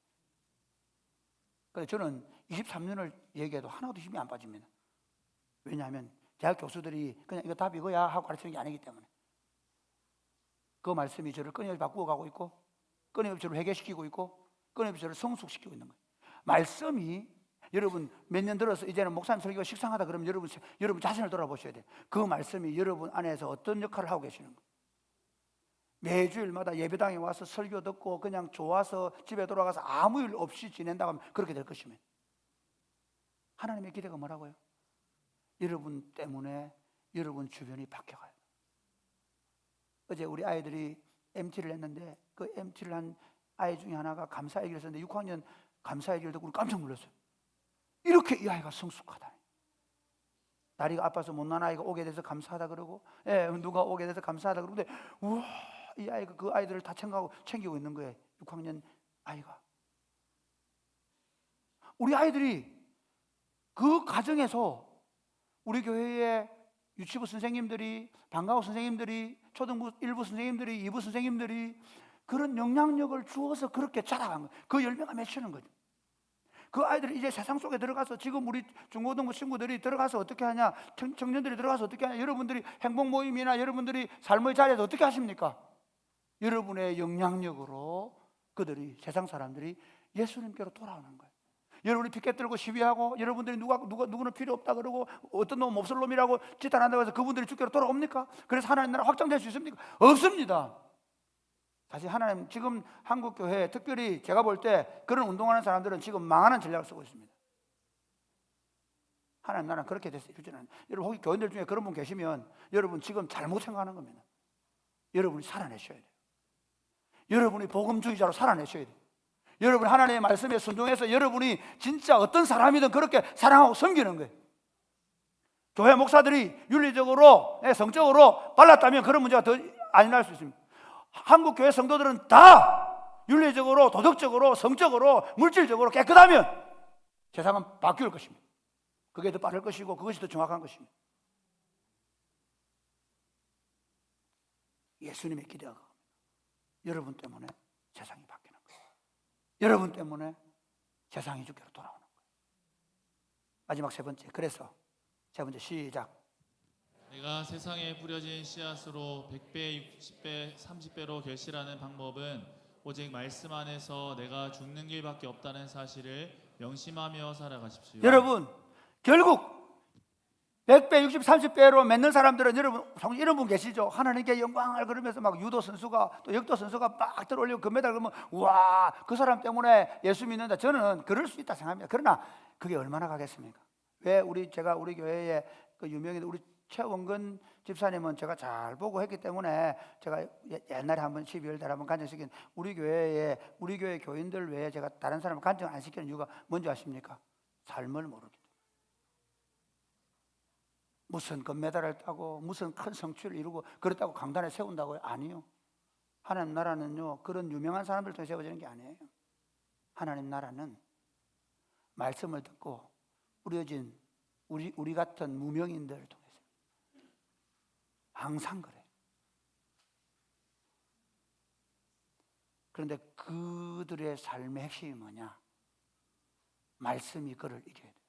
그래서 저는 23년을 얘기해도 하나도 힘이 안 빠집니다. 왜냐하면 대학 교수들이 그냥 이거 답 이거야 하고 가르치는 게 아니기 때문에 그 말씀이 저를 끊임없이 바꾸어 가고 있고 끊임없이 저를 회개시키고 있고 끊임없이 저를 성숙시키고 있는 거예요. 말씀이 여러분 몇 년 들어서 이제는 목사님 설교가 식상하다 그러면 여러분 자신을 돌아보셔야 돼요. 그 말씀이 여러분 안에서 어떤 역할을 하고 계시는 거예요. 매주일마다 예배당에 와서 설교 듣고 그냥 좋아서 집에 돌아가서 아무 일 없이 지낸다고 하면 그렇게 될 것입니다. 하나님의 기대가 뭐라고요? 여러분 때문에 여러분 주변이 바뀌어가요. 어제 우리 아이들이 MT를 했는데 그 MT를 한 아이 중에 하나가 감사일기를 썼는데 6학년 감사일기를 듣고 깜짝 놀랐어요. 이렇게 이 아이가 성숙하다. 다리가 아파서 못난 아이가 오게 돼서 감사하다 그러고, 누가 오게 돼서 감사하다 그러고, 근데 우와, 이 아이가 그 아이들을 다 챙기고 있는 거예요. 6학년 아이가. 우리 아이들이 그 가정에서 우리 교회의 유치부 선생님들이, 방과후 선생님들이, 초등부 1부 선생님들이, 2부 선생님들이 그런 영향력을 주어서 그렇게 자라간 거예요. 그 열매가 맺히는 거죠. 그 아이들이 이제 세상 속에 들어가서, 지금 우리 중고등부 친구들이 들어가서 어떻게 하냐, 청년들이 들어가서 어떻게 하냐, 여러분들이 행복 모임이나 여러분들이 삶의 자리에서 어떻게 하십니까? 여러분의 영향력으로 그들이, 세상 사람들이 예수님께로 돌아오는 거예요. 여러분이 피켓 들고 시위하고, 여러분들이 누구는 필요 없다 그러고, 어떤 놈 몹쓸 놈이라고 지탄한다고 해서 그분들이 주께로 돌아옵니까? 그래서 하나님 나라 확장될 수 있습니까? 없습니다. 다시 하나님, 지금 한국 교회 특별히 제가 볼 때 그런 운동하는 사람들은 지금 망하는 전략을 쓰고 있습니다. 하나님 나라는 그렇게 됐어요. 여러분, 혹시 교인들 중에 그런 분 계시면 여러분 지금 잘못 생각하는 겁니다. 여러분이 살아내셔야 돼요. 여러분이 복음주의자로 살아내셔야 돼요. 여러분이 하나님의 말씀에 순종해서 여러분이 진짜 어떤 사람이든 그렇게 사랑하고 섬기는 거예요. 교회 목사들이 윤리적으로, 성적으로 발랐다면 그런 문제가 더 안 일어날 수 있습니다. 한국 교회 성도들은 다 윤리적으로, 도덕적으로, 성적으로, 물질적으로 깨끗하면 세상은 바뀔 것입니다. 그게 더 빠를 것이고 그것이 더 정확한 것입니다. 예수님의 기대가 여러분 때문에 세상이 바뀌는 거예요. 여러분 때문에 세상이 주께로 돌아오는 거예요. 마지막 세 번째, 그래서 세 번째, 시작. 내가 세상에 뿌려진 씨앗으로 100배, 60배, 30배로 결실하는 방법은 오직 말씀 안에서 내가 죽는 길밖에 없다는 사실을 명심하며 살아가십시오. 여러분, 결국 100배, 60, 30배로 맺는 사람들은 여러분 이런 분 계시죠? 하나님께 영광을 그러면서 막 유도 선수가, 또 역도 선수가 막 들어올리고 금메달 그러면 와, 그 사람 때문에 예수 믿는다. 저는 그럴 수 있다 생각합니다. 그러나 그게 얼마나 가겠습니까? 왜 제가 우리 교회에 그 유명인 우리 최원근 집사님은 제가 잘 보고 했기 때문에, 제가 옛날에 한번 12월 달에 한번 간증시킨 우리 교회 교인들 외에 제가 다른 사람을 간증 안 시키는 이유가 뭔지 아십니까? 삶을 모르기. 무슨 금메달을 따고 무슨 큰 성취를 이루고 그렇다고 강단에 세운다고요? 아니요. 하나님 나라는요, 그런 유명한 사람들 통해 세워지는 게 아니에요. 하나님 나라는 말씀을 듣고 뿌려진 우리 같은 무명인들을 통해서 항상 그래요. 그런데 그들의 삶의 핵심이 뭐냐? 말씀이 그를 이겨야 돼요.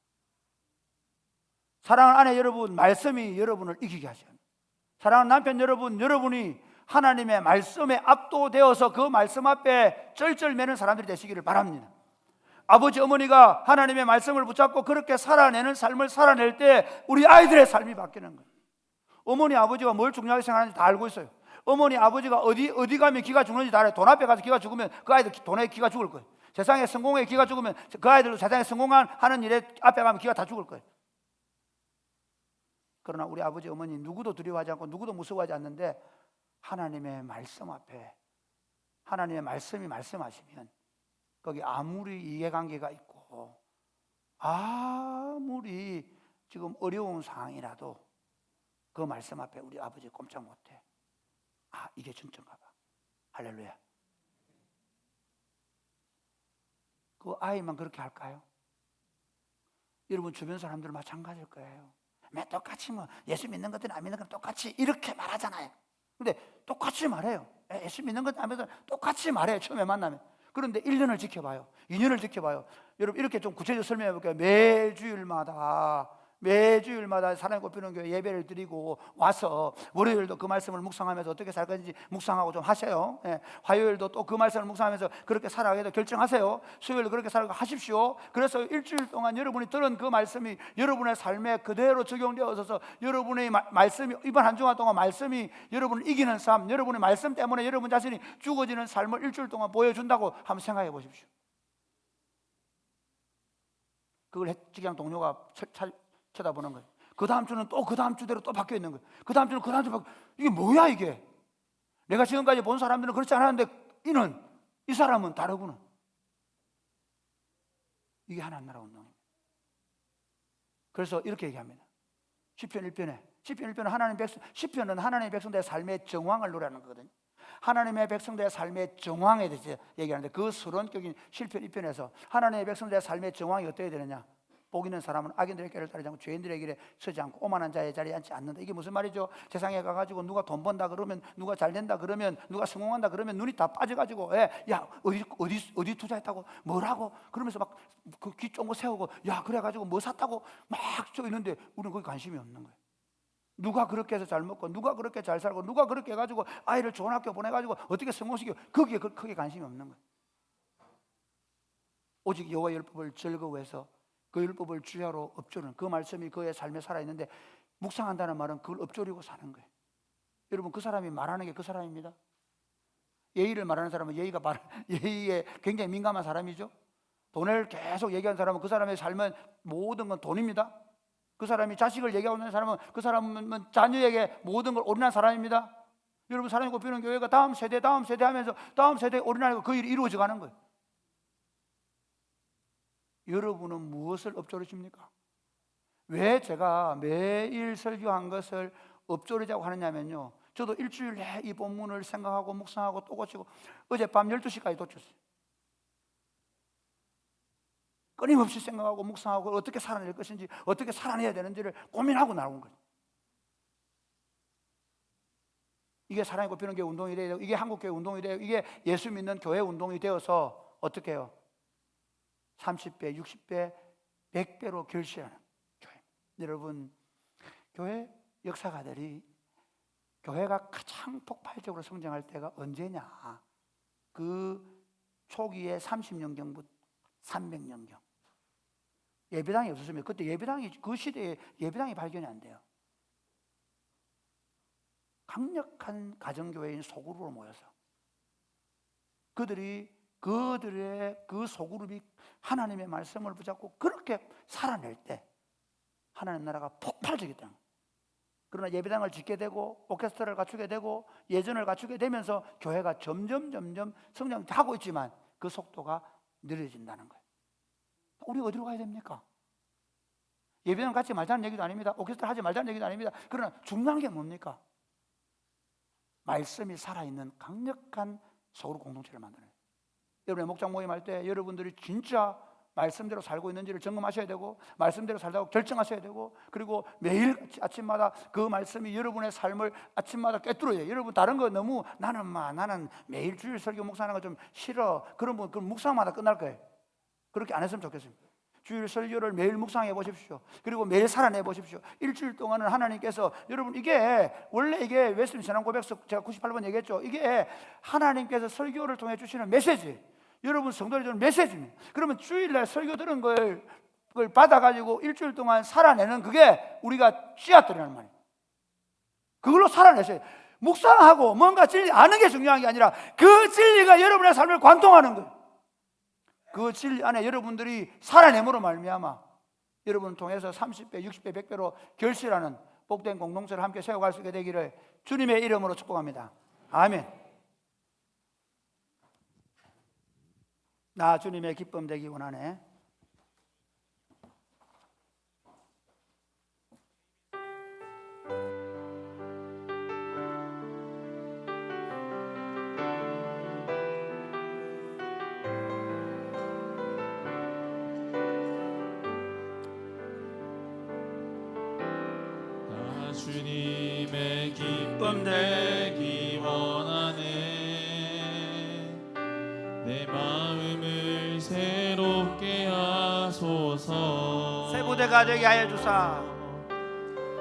사랑하는 아내 여러분, 말씀이 여러분을 이기게 하셔요. 사랑하는 남편 여러분, 여러분이 하나님의 말씀에 압도되어서 그 말씀 앞에 쩔쩔 매는 사람들이 되시기를 바랍니다. 아버지 어머니가 하나님의 말씀을 붙잡고 그렇게 살아내는 삶을 살아낼 때 우리 아이들의 삶이 바뀌는 거예요. 어머니 아버지가 뭘 중요하게 생각하는지 다 알고 있어요. 어머니 아버지가 어디 가면 기가 죽는지 다 알아요. 돈 앞에 가서 기가 죽으면 그 아이들 돈에 기가 죽을 거예요. 세상에 성공에 기가 죽으면 그 아이들도 세상에 성공하는 일에 앞에 가면 기가 다 죽을 거예요. 그러나 우리 아버지 어머니 누구도 두려워하지 않고 누구도 무서워하지 않는데, 하나님의 말씀 앞에 하나님의 말씀이 말씀하시면 거기 아무리 이해관계가 있고 아무리 지금 어려운 상황이라도 그 말씀 앞에 우리 아버지 꼼짝 못해. 아, 이게 진짜인가 봐. 할렐루야. 그 아이만 그렇게 할까요? 여러분 주변 사람들 마찬가지일 거예요. 똑같이 뭐 예수 믿는 것들은 안 믿는 건 똑같이 이렇게 말하잖아요. 근데 똑같이 말해요. 예수 믿는 것들 안 믿는 건 똑같이 말해요. 처음에 만나면. 그런데 1년을 지켜봐요. 2년을 지켜봐요. 여러분 이렇게 좀 구체적으로 설명해 볼게요. 매주일마다 사랑의 꽃피우는 교회 예배를 드리고 와서 월요일도 그 말씀을 묵상하면서 어떻게 살 건지 묵상하고 좀 하세요. 화요일도 또 그 말씀을 묵상하면서 그렇게 살아가기도 결정하세요. 수요일도 그렇게 살아가 하십시오. 그래서 일주일 동안 여러분이 들은 그 말씀이 여러분의 삶에 그대로 적용되어서 여러분의 말씀이 이번 한 주간 동안 말씀이 여러분을 이기는 삶, 여러분의 말씀 때문에 여러분 자신이 죽어지는 삶을 일주일 동안 보여준다고 한번 생각해 보십시오. 그걸 직장 동료가 쳐다보는 거예요. 그 다음 주는 또 그 다음 주대로 또 바뀌어 있는 거예요. 그 다음 주는 그 다음 주 바뀌어. 이게 뭐야 이게? 내가 지금까지 본 사람들은 그렇지 않았는데 이 사람은 다르구나. 이게 하나님 나라 운동입니다. 그래서 이렇게 얘기합니다. 시편 1편은 시편은 하나님의 백성들의 삶의 정황을 노래하는 거거든요. 하나님의 백성들의 삶의 정황에 대해서 얘기하는데, 그 서론격인 시편 1편에서 하나님의 백성들의 삶의 정황이 어떻게 되느냐? 복 있는 사람은 악인들의 길을 따르지 않고 죄인들의 길에 서지 않고 오만한 자의 자리에 앉지 않는다. 이게 무슨 말이죠? 세상에 가가지고 누가 돈 번다 그러면, 누가 잘 된다 그러면, 누가 성공한다 그러면 눈이 다 빠져가지고, 야 어디 투자했다고 뭐라고 그러면서 막 그 귀 쫑긋 세우고, 야 그래가지고 뭐 샀다고 막 저 있는데 우리는 거기 관심이 없는 거예요. 누가 그렇게 해서 잘 먹고, 누가 그렇게 잘 살고, 누가 그렇게 해가지고 아이를 좋은 학교 보내가지고 어떻게 성공시켜, 거기에 크게 관심이 없는 거예요. 오직 여호와의 율법을 즐거워해서 그 율법을 주야로 엎조르는, 그 말씀이 그의 삶에 살아있는데, 묵상한다는 말은 그걸 엎조리고 사는 거예요. 여러분, 그 사람이 말하는 게 그 사람입니다. 예의를 말하는 사람은 예의에 굉장히 민감한 사람이죠. 돈을 계속 얘기하는 사람은 그 사람의 삶은 모든 건 돈입니다. 그 사람이 자식을 얘기하고 있는 사람은 그 사람은 자녀에게 모든 걸 올인한 사람입니다. 여러분, 사랑이 꼽히는 교회가 다음 세대 하면서 다음 세대에 올인하고 그 일이 이루어져 가는 거예요. 여러분은 무엇을 엎조르십니까? 왜 제가 매일 설교한 것을 엎조르자고 하느냐면요, 저도 일주일 내에 이 본문을 생각하고 묵상하고 또 고치고, 어젯밤 12시까지 고쳤어요. 끊임없이 생각하고 묵상하고 어떻게 살아낼 것인지, 어떻게 살아내야 되는지를 고민하고 나온 거예요. 이게 사랑이 꼽히는 교회 운동이 돼요. 이게 한국교회 운동이 돼요. 이게 예수 믿는 교회 운동이 되어서 어떻게 해요? 30배, 60배, 100배로 결실하는 교회. 여러분, 교회 역사가들이 교회가 가장 폭발적으로 성장할 때가 언제냐? 그 초기에 30년경부터 300년경. 예배당이 없었으면 그때 그 시대에 예배당이 발견이 안 돼요. 강력한 가정교회인 소그룹으로 모여서 그들의 그 소그룹이 하나님의 말씀을 붙잡고 그렇게 살아낼 때 하나님 나라가 폭발적이다. 그러나 예배당을 짓게 되고 오케스트라를 갖추게 되고 예전을 갖추게 되면서 교회가 점점 성장하고 있지만 그 속도가 느려진다는 거예요. 우리 어디로 가야 됩니까? 예배당 같이 말자는 얘기도 아닙니다. 오케스트라 하지 말자는 얘기도 아닙니다. 그러나 중요한 게 뭡니까? 말씀이 살아있는 강력한 소그룹 공동체를 만드는 거예요. 여러분의 목장 모임할 때 여러분들이 진짜 말씀대로 살고 있는지를 점검하셔야 되고, 말씀대로 살다고 결정하셔야 되고, 그리고 매일 아침마다 그 말씀이 여러분의 삶을 아침마다 꿰뚫어야 돼요. 여러분, 다른 거 너무 나는 매일 주일 설교 묵상하는 거 좀 싫어, 그러면 그 묵상마다 끝날 거예요. 그렇게 안 했으면 좋겠습니다. 주일 설교를 매일 묵상해 보십시오. 그리고 매일 살아내 보십시오. 일주일 동안은 하나님께서, 여러분, 이게 원래 이게 웨슬리 신앙 고백서 제가 98번 얘기했죠. 이게 하나님께서 설교를 통해 주시는 메시지, 여러분 성도들이 주는 메시지입니다. 그러면 주일날 설교 들은 걸 받아가지고 일주일 동안 살아내는, 그게 우리가 씨앗들이라는 말이에요. 그걸로 살아내셔야 돼요. 묵상하고 뭔가 진리 아는 게 중요한 게 아니라 그 진리가 여러분의 삶을 관통하는 거예요. 그 진리 안에 여러분들이 살아냄으로 말미암아 여러분을 통해서 30배, 60배, 100배로 결실하는 복된 공동체를 함께 세워갈 수 있게 되기를 주님의 이름으로 축복합니다. 아멘. 나 주님의 기쁨 되기 원하네. 주님의 기쁨 되기 원하네. 내 마음을 새롭게 하소서. 새 부대가 되게 하여 주사.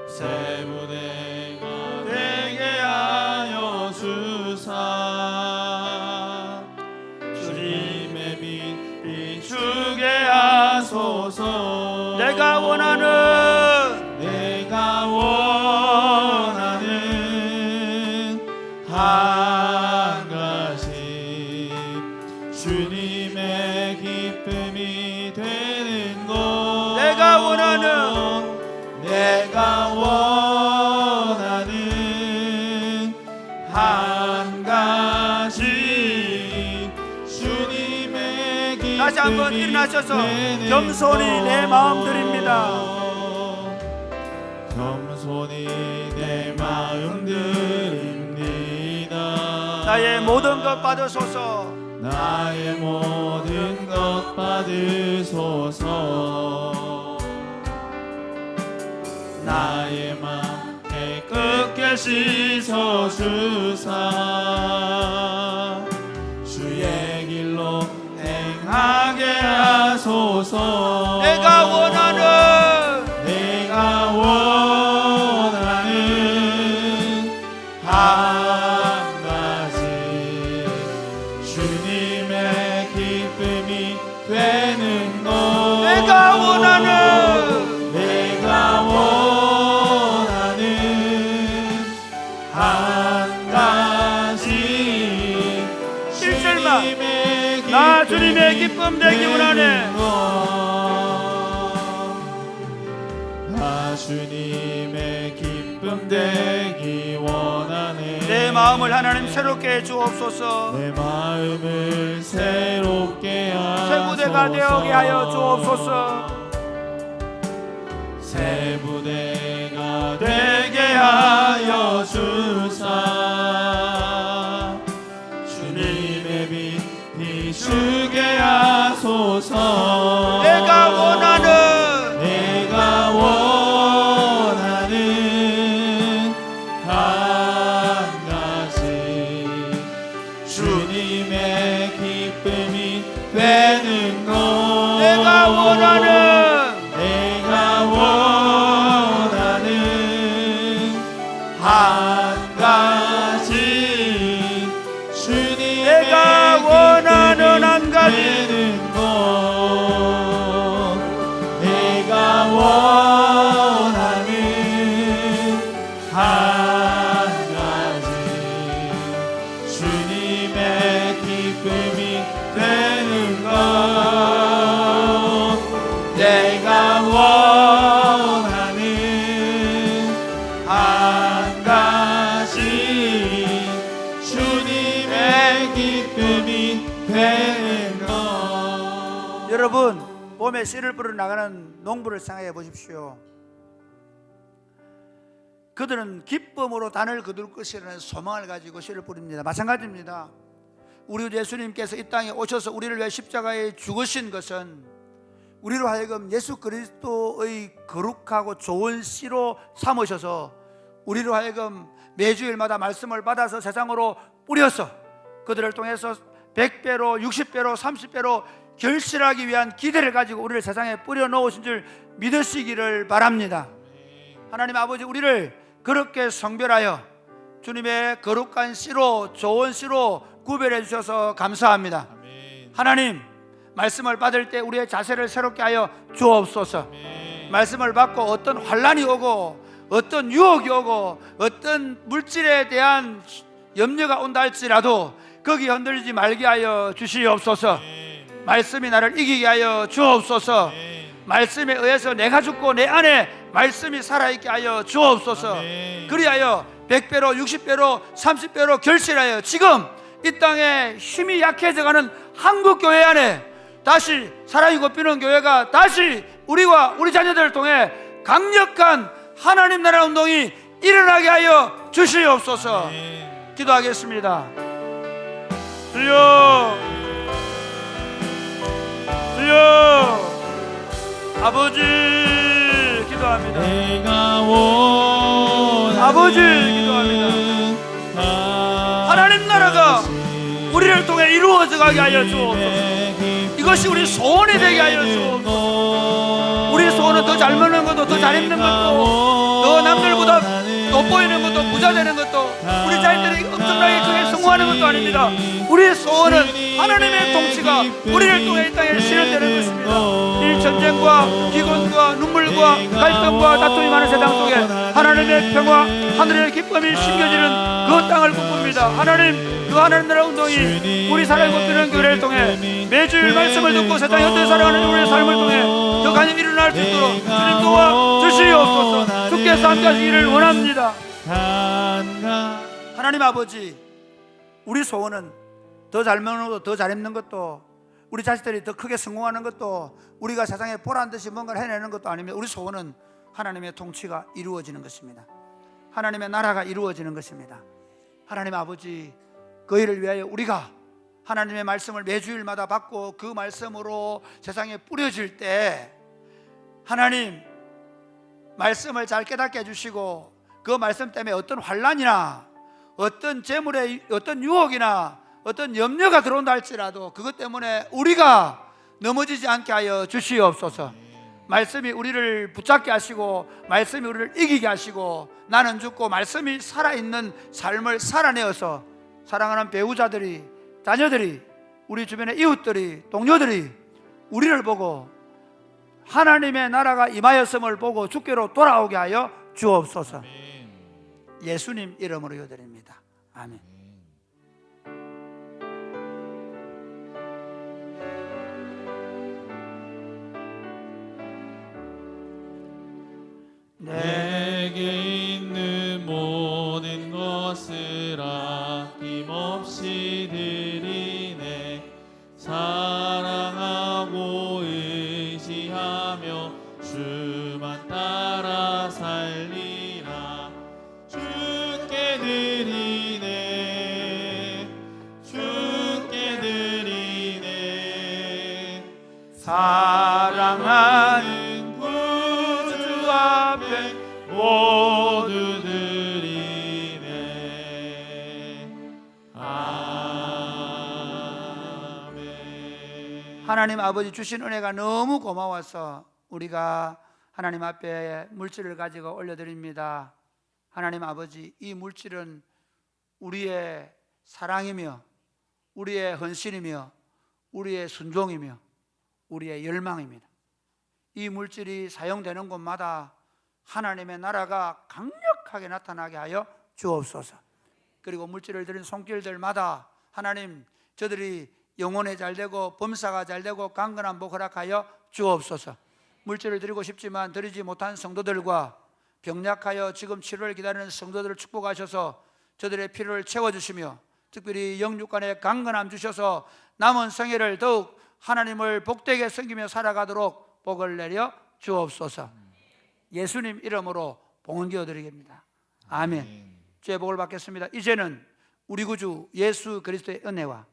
새 부대가 되게 하여 주사. 주님의 빛 비추게 하소서. 내가 원하는 한 가지, 주님의 기쁨이 되는 것. 내가 원하는 한 가지, 주님의 기쁨이 다시 한번 일어나셔서 겸손히 내 마음 드립니다. 손이 내 마음 드립니다. 나의 모든 것 받으소서. 나의 모든 것 받으소서. 나의 맘 깨끗게 씻어주사 주의 길로 행하게 하소서. 내가 원하는 한 가지 주님의 기쁨이 되는 것. 내가 원하는 한 가지 일절만 나 주님의 기쁨 되기 원하네. 나 주님의 기쁨 되기 원하네. 내 마음을 하나님 새롭게 해 주옵소서. 내 마음을 새롭게 하소서. 새 부대가 되게 하여 주옵소서. 새 부대가 되게 하여 주사 주님의 빛 비추게 하소서. 내가 원하는 한 가지 주님의 기쁨이 되는 것. 내가 원하는 한 가지 주님의 내가 원하는 한 가지 되는 것. 내가 원하는 한 가지 주님의 기쁨이 되는 것. 내가 원하는 한 가지 주님의 기쁨이 되는 것. 여러분, 봄에 씨를 뿌려 나가는 농부를 생각해 보십시오. 그들은 기쁨으로 단을 거둘 것이라는 소망을 가지고 씨를 뿌립니다. 마찬가지입니다. 우리 예수님께서 이 땅에 오셔서 우리를 위해 십자가에 죽으신 것은 우리로 하여금 예수 그리스도의 거룩하고 좋은 씨로 삼으셔서 우리로 하여금 매주일마다 말씀을 받아서 세상으로 뿌려서 그들을 통해서 100배로 60배로 30배로 결실하기 위한 기대를 가지고 우리를 세상에 뿌려 놓으신 줄 믿으시기를 바랍니다. 하나님 아버지, 우리를 그렇게 성별하여 주님의 거룩한 씨로, 좋은 씨로 구별해 주셔서 감사합니다. 하나님, 말씀을 받을 때 우리의 자세를 새롭게 하여 주옵소서. 말씀을 받고 어떤 환난이 오고 어떤 유혹이 오고 어떤 물질에 대한 염려가 온다 할지라도 거기 흔들리지 말게 하여 주시옵소서. 말씀이 나를 이기게 하여 주옵소서. 말씀에 의해서 내가 죽고 내 안에 말씀이 살아있게 하여 주옵소서. 그리하여 100배로 60배로 30배로 결실하여 지금 이 땅에 힘이 약해져가는 한국교회 안에 다시 살아있고 피는 교회가 다시 우리와 우리 자녀들을 통해 강력한 하나님 나라 운동이 일어나게 하여 주시옵소서. 기도하겠습니다. 주여, 주여, 아버지 기도합니다. 내가 원하는 아버지 기도합니다. 하나님 나라가 우리를 통해 이루어져 가게 하여 주옵소서. 이것이 우리 소원이 되게 하여 주옵소서. 우리 소원은 더 잘 먹는 것도, 더 잘 입는 것도, 더 남들보다 돋보이는 것도, 부자 되는 것도, 우리 자녀들이 엄청나게 크게 성공하는 것도 아닙니다. 우리의 소원은 하나님의 통치가 우리를 통해 이 땅에 실현되는 것입니다. 이 전쟁과 기근과 눈물과 갈등과 다툼이 많은 세상 속에 하나님의 평화, 하늘의 기쁨이 심겨지는 그 땅을 꿈꿉니다. 하나님, 그 하나님 나라 운동이 우리 살아있고 뛰는 교회를 통해 매주일 말씀을 듣고 세상 현대 살아가는 우리의 삶을 통해 더 강히 일어날 수 있도록 주님 도와 주시옵소서. 주께서 함께하시기를 원합니다. 하나님 아버지, 우리 소원은 더 잘 먹는 것도, 더 잘 입는 것도, 우리 자식들이 더 크게 성공하는 것도, 우리가 세상에 보란듯이 뭔가를 해내는 것도 아닙니다. 우리 소원은 하나님의 통치가 이루어지는 것입니다. 하나님의 나라가 이루어지는 것입니다. 하나님 아버지, 그 일을 위하여 우리가 하나님의 말씀을 매주일마다 받고 그 말씀으로 세상에 뿌려질 때 하나님 말씀을 잘 깨닫게 해주시고 그 말씀 때문에 어떤 환난이나 어떤 재물의 어떤 유혹이나 어떤 염려가 들어온다 할지라도 그것 때문에 우리가 넘어지지 않게 하여 주시옵소서. 말씀이 우리를 붙잡게 하시고 말씀이 우리를 이기게 하시고 나는 죽고 말씀이 살아있는 삶을 살아내어서 사랑하는 배우자들이, 자녀들이, 우리 주변의 이웃들이, 동료들이 우리를 보고 하나님의 나라가 임하였음을 보고 주께로 돌아오게 하여 주옵소서. 예수님 이름으로 기도드립니다. 아멘. 내게 있는 모든 것을 아낌없이 드리네. 사랑하고 의지하며 주만 따라 살리라. 주께 드리네, 주께 드리네. 사랑하는 모두 드리네. 아멘. 하나님 아버지 주신 은혜가 너무 고마워서 우리가 하나님 앞에 물질을 가지고 올려드립니다. 하나님 아버지, 이 물질은 우리의 사랑이며 우리의 헌신이며 우리의 순종이며 우리의 열망입니다. 이 물질이 사용되는 곳마다 하나님의 나라가 강력하게 나타나게 하여 주옵소서. 그리고 물질을 드린 손길들마다 하나님, 저들이 영혼에 잘되고 범사가 잘되고 강건한 복 허락하여 주옵소서. 물질을 드리고 싶지만 드리지 못한 성도들과 병약하여 지금 치료를 기다리는 성도들을 축복하셔서 저들의 필요를 채워주시며 특별히 영육간에 강건함 주셔서 남은 생애를 더욱 하나님을 복되게 섬기며 살아가도록 복을 내려 주옵소서. 예수님 이름으로 봉헌기도 드리겠습니다. 아멘. 주의 복을 받겠습니다. 이제는 우리 구주 예수 그리스도의 은혜와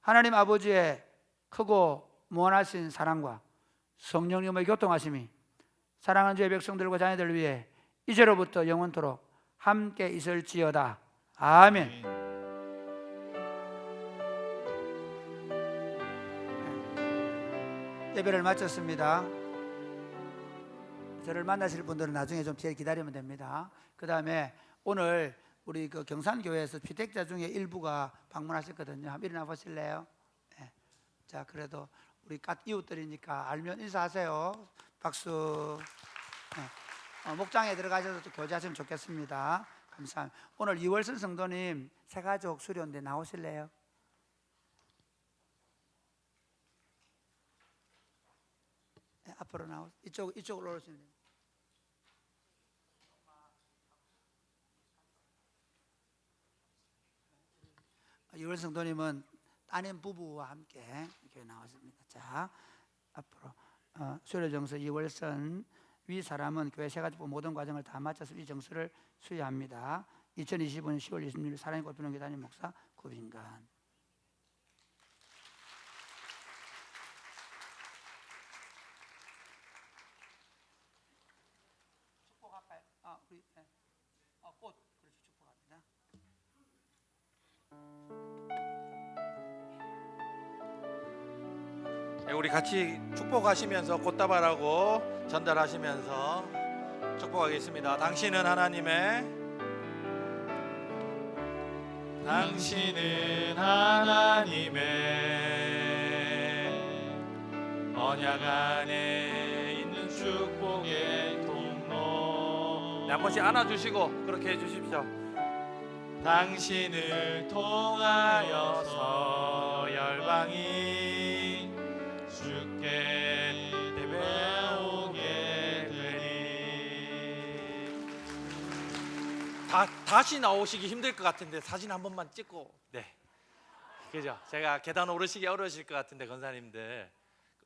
하나님 아버지의 크고 무한하신 사랑과 성령님의 교통하심이 사랑하는 주의 백성들과 자녀들 위해 이제로부터 영원토록 함께 있을지어다. 아멘. 예배를 마쳤습니다. 저를 만나실 분들은 나중에 좀 뒤에 기다리면 됩니다. 그 다음에 오늘 우리 그 경산교회에서 피택자 중에 일부가 방문하셨거든요. 한번 일어나 보실래요? 네. 자, 그래도 우리 이웃들이니까 알면 인사하세요. 박수. 네. 목장에 들어가셔서 또 교제하시면 좋겠습니다. 감사합니다. 오늘 이월선 성도님 새가족 수료인데 나오실래요? 네, 앞으로 나오. 이쪽으로 오시면 됩니다. 이월 성도님은 따님 부부와 함께 이렇게 나왔습니다. 자, 앞으로 수료정서 이월선 위 사람은 교회 세가지고 모든 과정을 다 마쳐서 이 정서를 수여합니다. 2025년 10월 26일 사랑의 꽃비는 담임 목사 구빈관. 축복할까요? 우리 꽃 그렇지 축복합니다. 우리 같이 축복하시면서 꽃다발하고 전달하시면서 축복하겠습니다. 당신은 하나님의 언약 안에 있는 축복의 통로. 네, 한 번씩 안아주시고 그렇게 해주십시오. 당신을 통하여서 열방이 주께 예배오게 되리. 다시 나오시기 힘들 것 같은데 사진 한 번만 찍고. 네, 그죠? 제가 계단 오르시기 어려우실 것 같은데 권사님들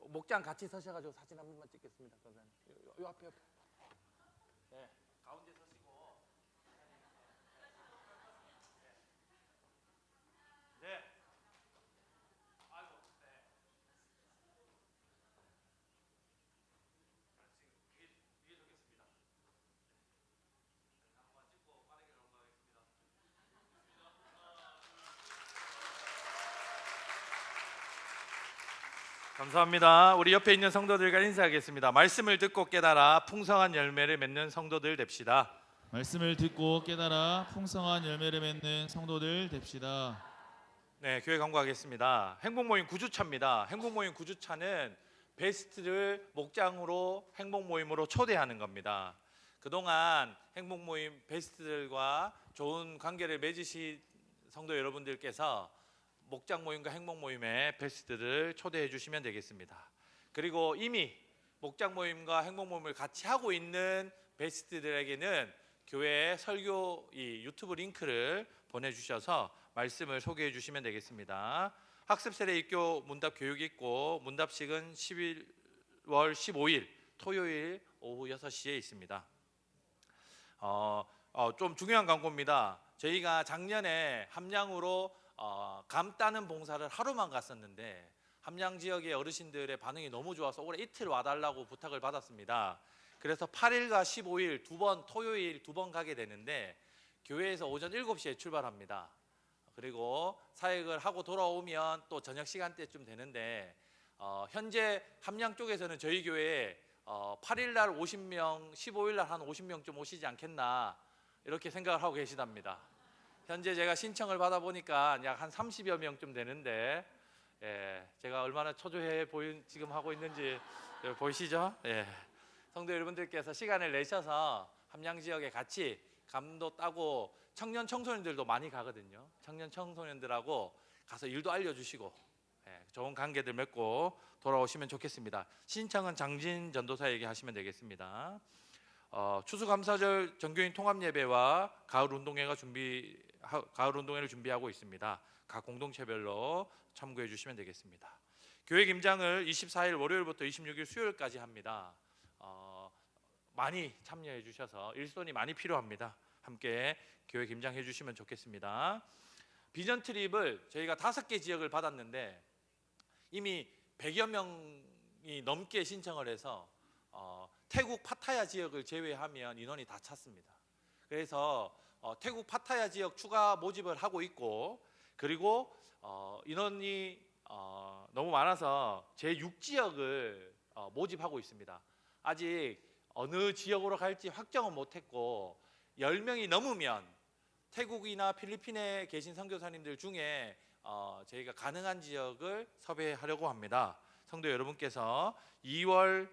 목장 같이 서셔가지고 사진 한 번만 찍겠습니다. 권사님 요 앞에 감사합니다. 우리 옆에 있는 성도들과 인사하겠습니다. 말씀을 듣고 깨달아 풍성한 열매를 맺는 성도들 됩시다. 말씀을 듣고 깨달아 풍성한 열매를 맺는 성도들 됩시다. 네, 교회 간구하겠습니다. 행복모임 9주차입니다. 행복모임 9주차는 베스트를 목장으로 행복모임으로 초대하는 겁니다. 그동안 행복모임 베스트들과 좋은 관계를 맺으신 성도 여러분들께서 목장모임과 행복모임에 베스트를 초대해 주시면 되겠습니다. 그리고 이미 목장모임과 행복모임을 같이 하고 있는 베스트들에게는 교회 설교 이 유튜브 링크를 보내주셔서 말씀을 소개해 주시면 되겠습니다. 학습 세례 입교 문답 교육이 있고 문답식은 11월 15일 토요일 오후 6시에 있습니다. 좀 중요한 광고입니다. 저희가 작년에 함양으로 감 따는 봉사를 하루만 갔었는데 함양 지역의 어르신들의 반응이 너무 좋아서 올해 이틀 와달라고 부탁을 받았습니다. 그래서 8일과 15일 두 번, 토요일 두 번 가게 되는데 교회에서 오전 7시에 출발합니다. 그리고 사역을 하고 돌아오면 또 저녁 시간대쯤 되는데 현재 함양 쪽에서는 저희 교회에 8일 날 50명, 15일 날 한 50명쯤 오시지 않겠나 이렇게 생각을 하고 계시답니다. 현재 제가 신청을 받아보니까 약 한 30여 명쯤 되는데 제가 얼마나 초조해 지금 하고 있는지 보이시죠? 성도 여러분들께서 시간을 내셔서 함양 지역에 같이 감도 따고 청년 청소년들도 많이 가거든요. 청년 청소년들하고 가서 일도 알려주시고 좋은 관계들 맺고 돌아오시면 좋겠습니다. 신청은 장진 전도사에게 하시면 되겠습니다. 추수감사절 정교인 통합예배와 가을 운동회를 준비하고 있습니다. 각 공동체별로 참고해 주시면 되겠습니다. 교회 김장을 24일 월요일부터 26일 수요일까지 합니다. 많이 참여해 주셔서 일손이 많이 필요합니다. 함께 교회 김장해 주시면 좋겠습니다. 비전 트립을 저희가 5개 지역을 받았는데 이미 100여 명이 넘게 신청을 해서 태국 파타야 지역을 제외하면 인원이 다 찼습니다. 그래서 태국 파타야 지역 추가 모집을 하고 있고 그리고 인원이 너무 많아서 제6지역을 모집하고 있습니다. 아직 어느 지역으로 갈지 확정은 못했고 10명이 넘으면 태국이나 필리핀에 계신 선교사님들 중에 저희가 가능한 지역을 섭외하려고 합니다. 성도 여러분께서 2월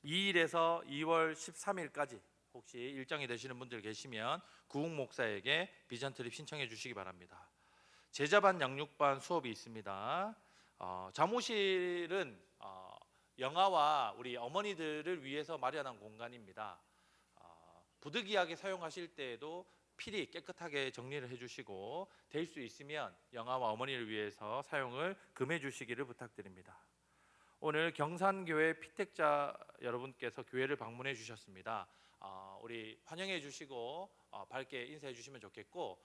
2일에서 2월 13일까지 혹시 일정이 되시는 분들 계시면 구웅 목사에게 비전 트립 신청해 주시기 바랍니다. 제자반 양육반 수업이 있습니다. 자모실은 영아와 우리 어머니들을 위해서 마련한 공간입니다. 부득이하게 사용하실 때에도 필히 깨끗하게 정리를 해주시고 될 수 있으면 영아와 어머니를 위해서 사용을 금해 주시기를 부탁드립니다. 오늘 경산교회 피택자 여러분께서 교회를 방문해 주셨습니다. 우리 환영해 주시고 밝게 인사해 주시면 좋겠고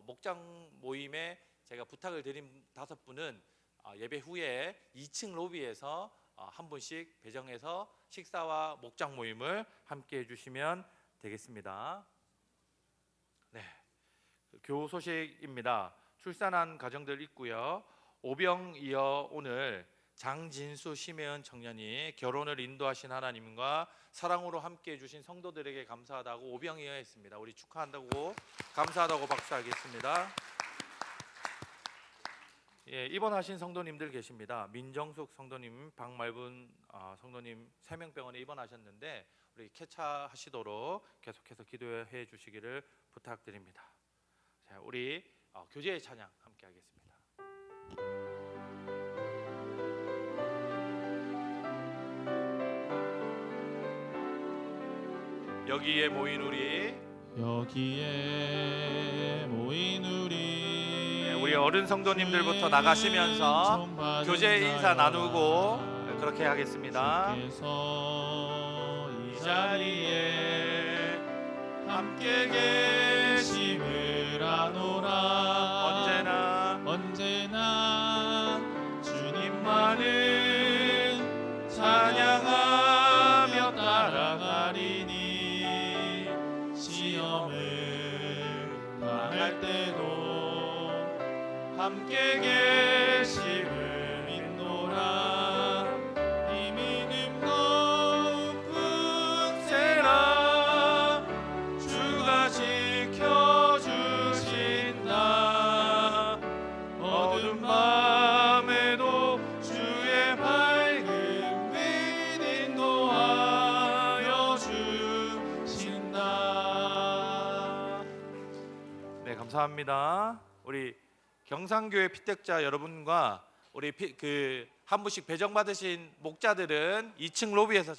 목장 모임에 제가 부탁을 드린 5분은 예배 후에 2층 로비에서 한 분씩 배정해서 식사와 목장 모임을 함께 해주시면 되겠습니다. 네, 교우 소식입니다. 출산한 가정들 있고요. 오병이어 오늘 장진수 심혜은 청년이 결혼을 인도하신 하나님과 사랑으로 함께 해주신 성도들에게 감사하다고 오병이어 했습니다. 우리 축하한다고 감사하다고 박수하겠습니다. 입원하신 성도님들 계십니다. 민정숙 성도님, 박말분 성도님 3명 병원에 입원하셨는데 우리 쾌차하시도록 계속해서 기도해 주시기를 부탁드립니다. 자, 우리 교제의 찬양 함께 하겠습니다. 여기에 모인 우리 우리 어른 성도님들부터 나가시면서 교제 인사 나누고 그렇게 하겠습니다. 이 자리에 함께 계심을 아노라. 언제나 주님만을 찬양하며 따라가리니 시험을 당할 때도 함께 계심을 믿노라. 감사합니다. 우리 경상교회 피택자 여러분과 우리 한 분씩 배정 받으신 목자들은 2층 로비에서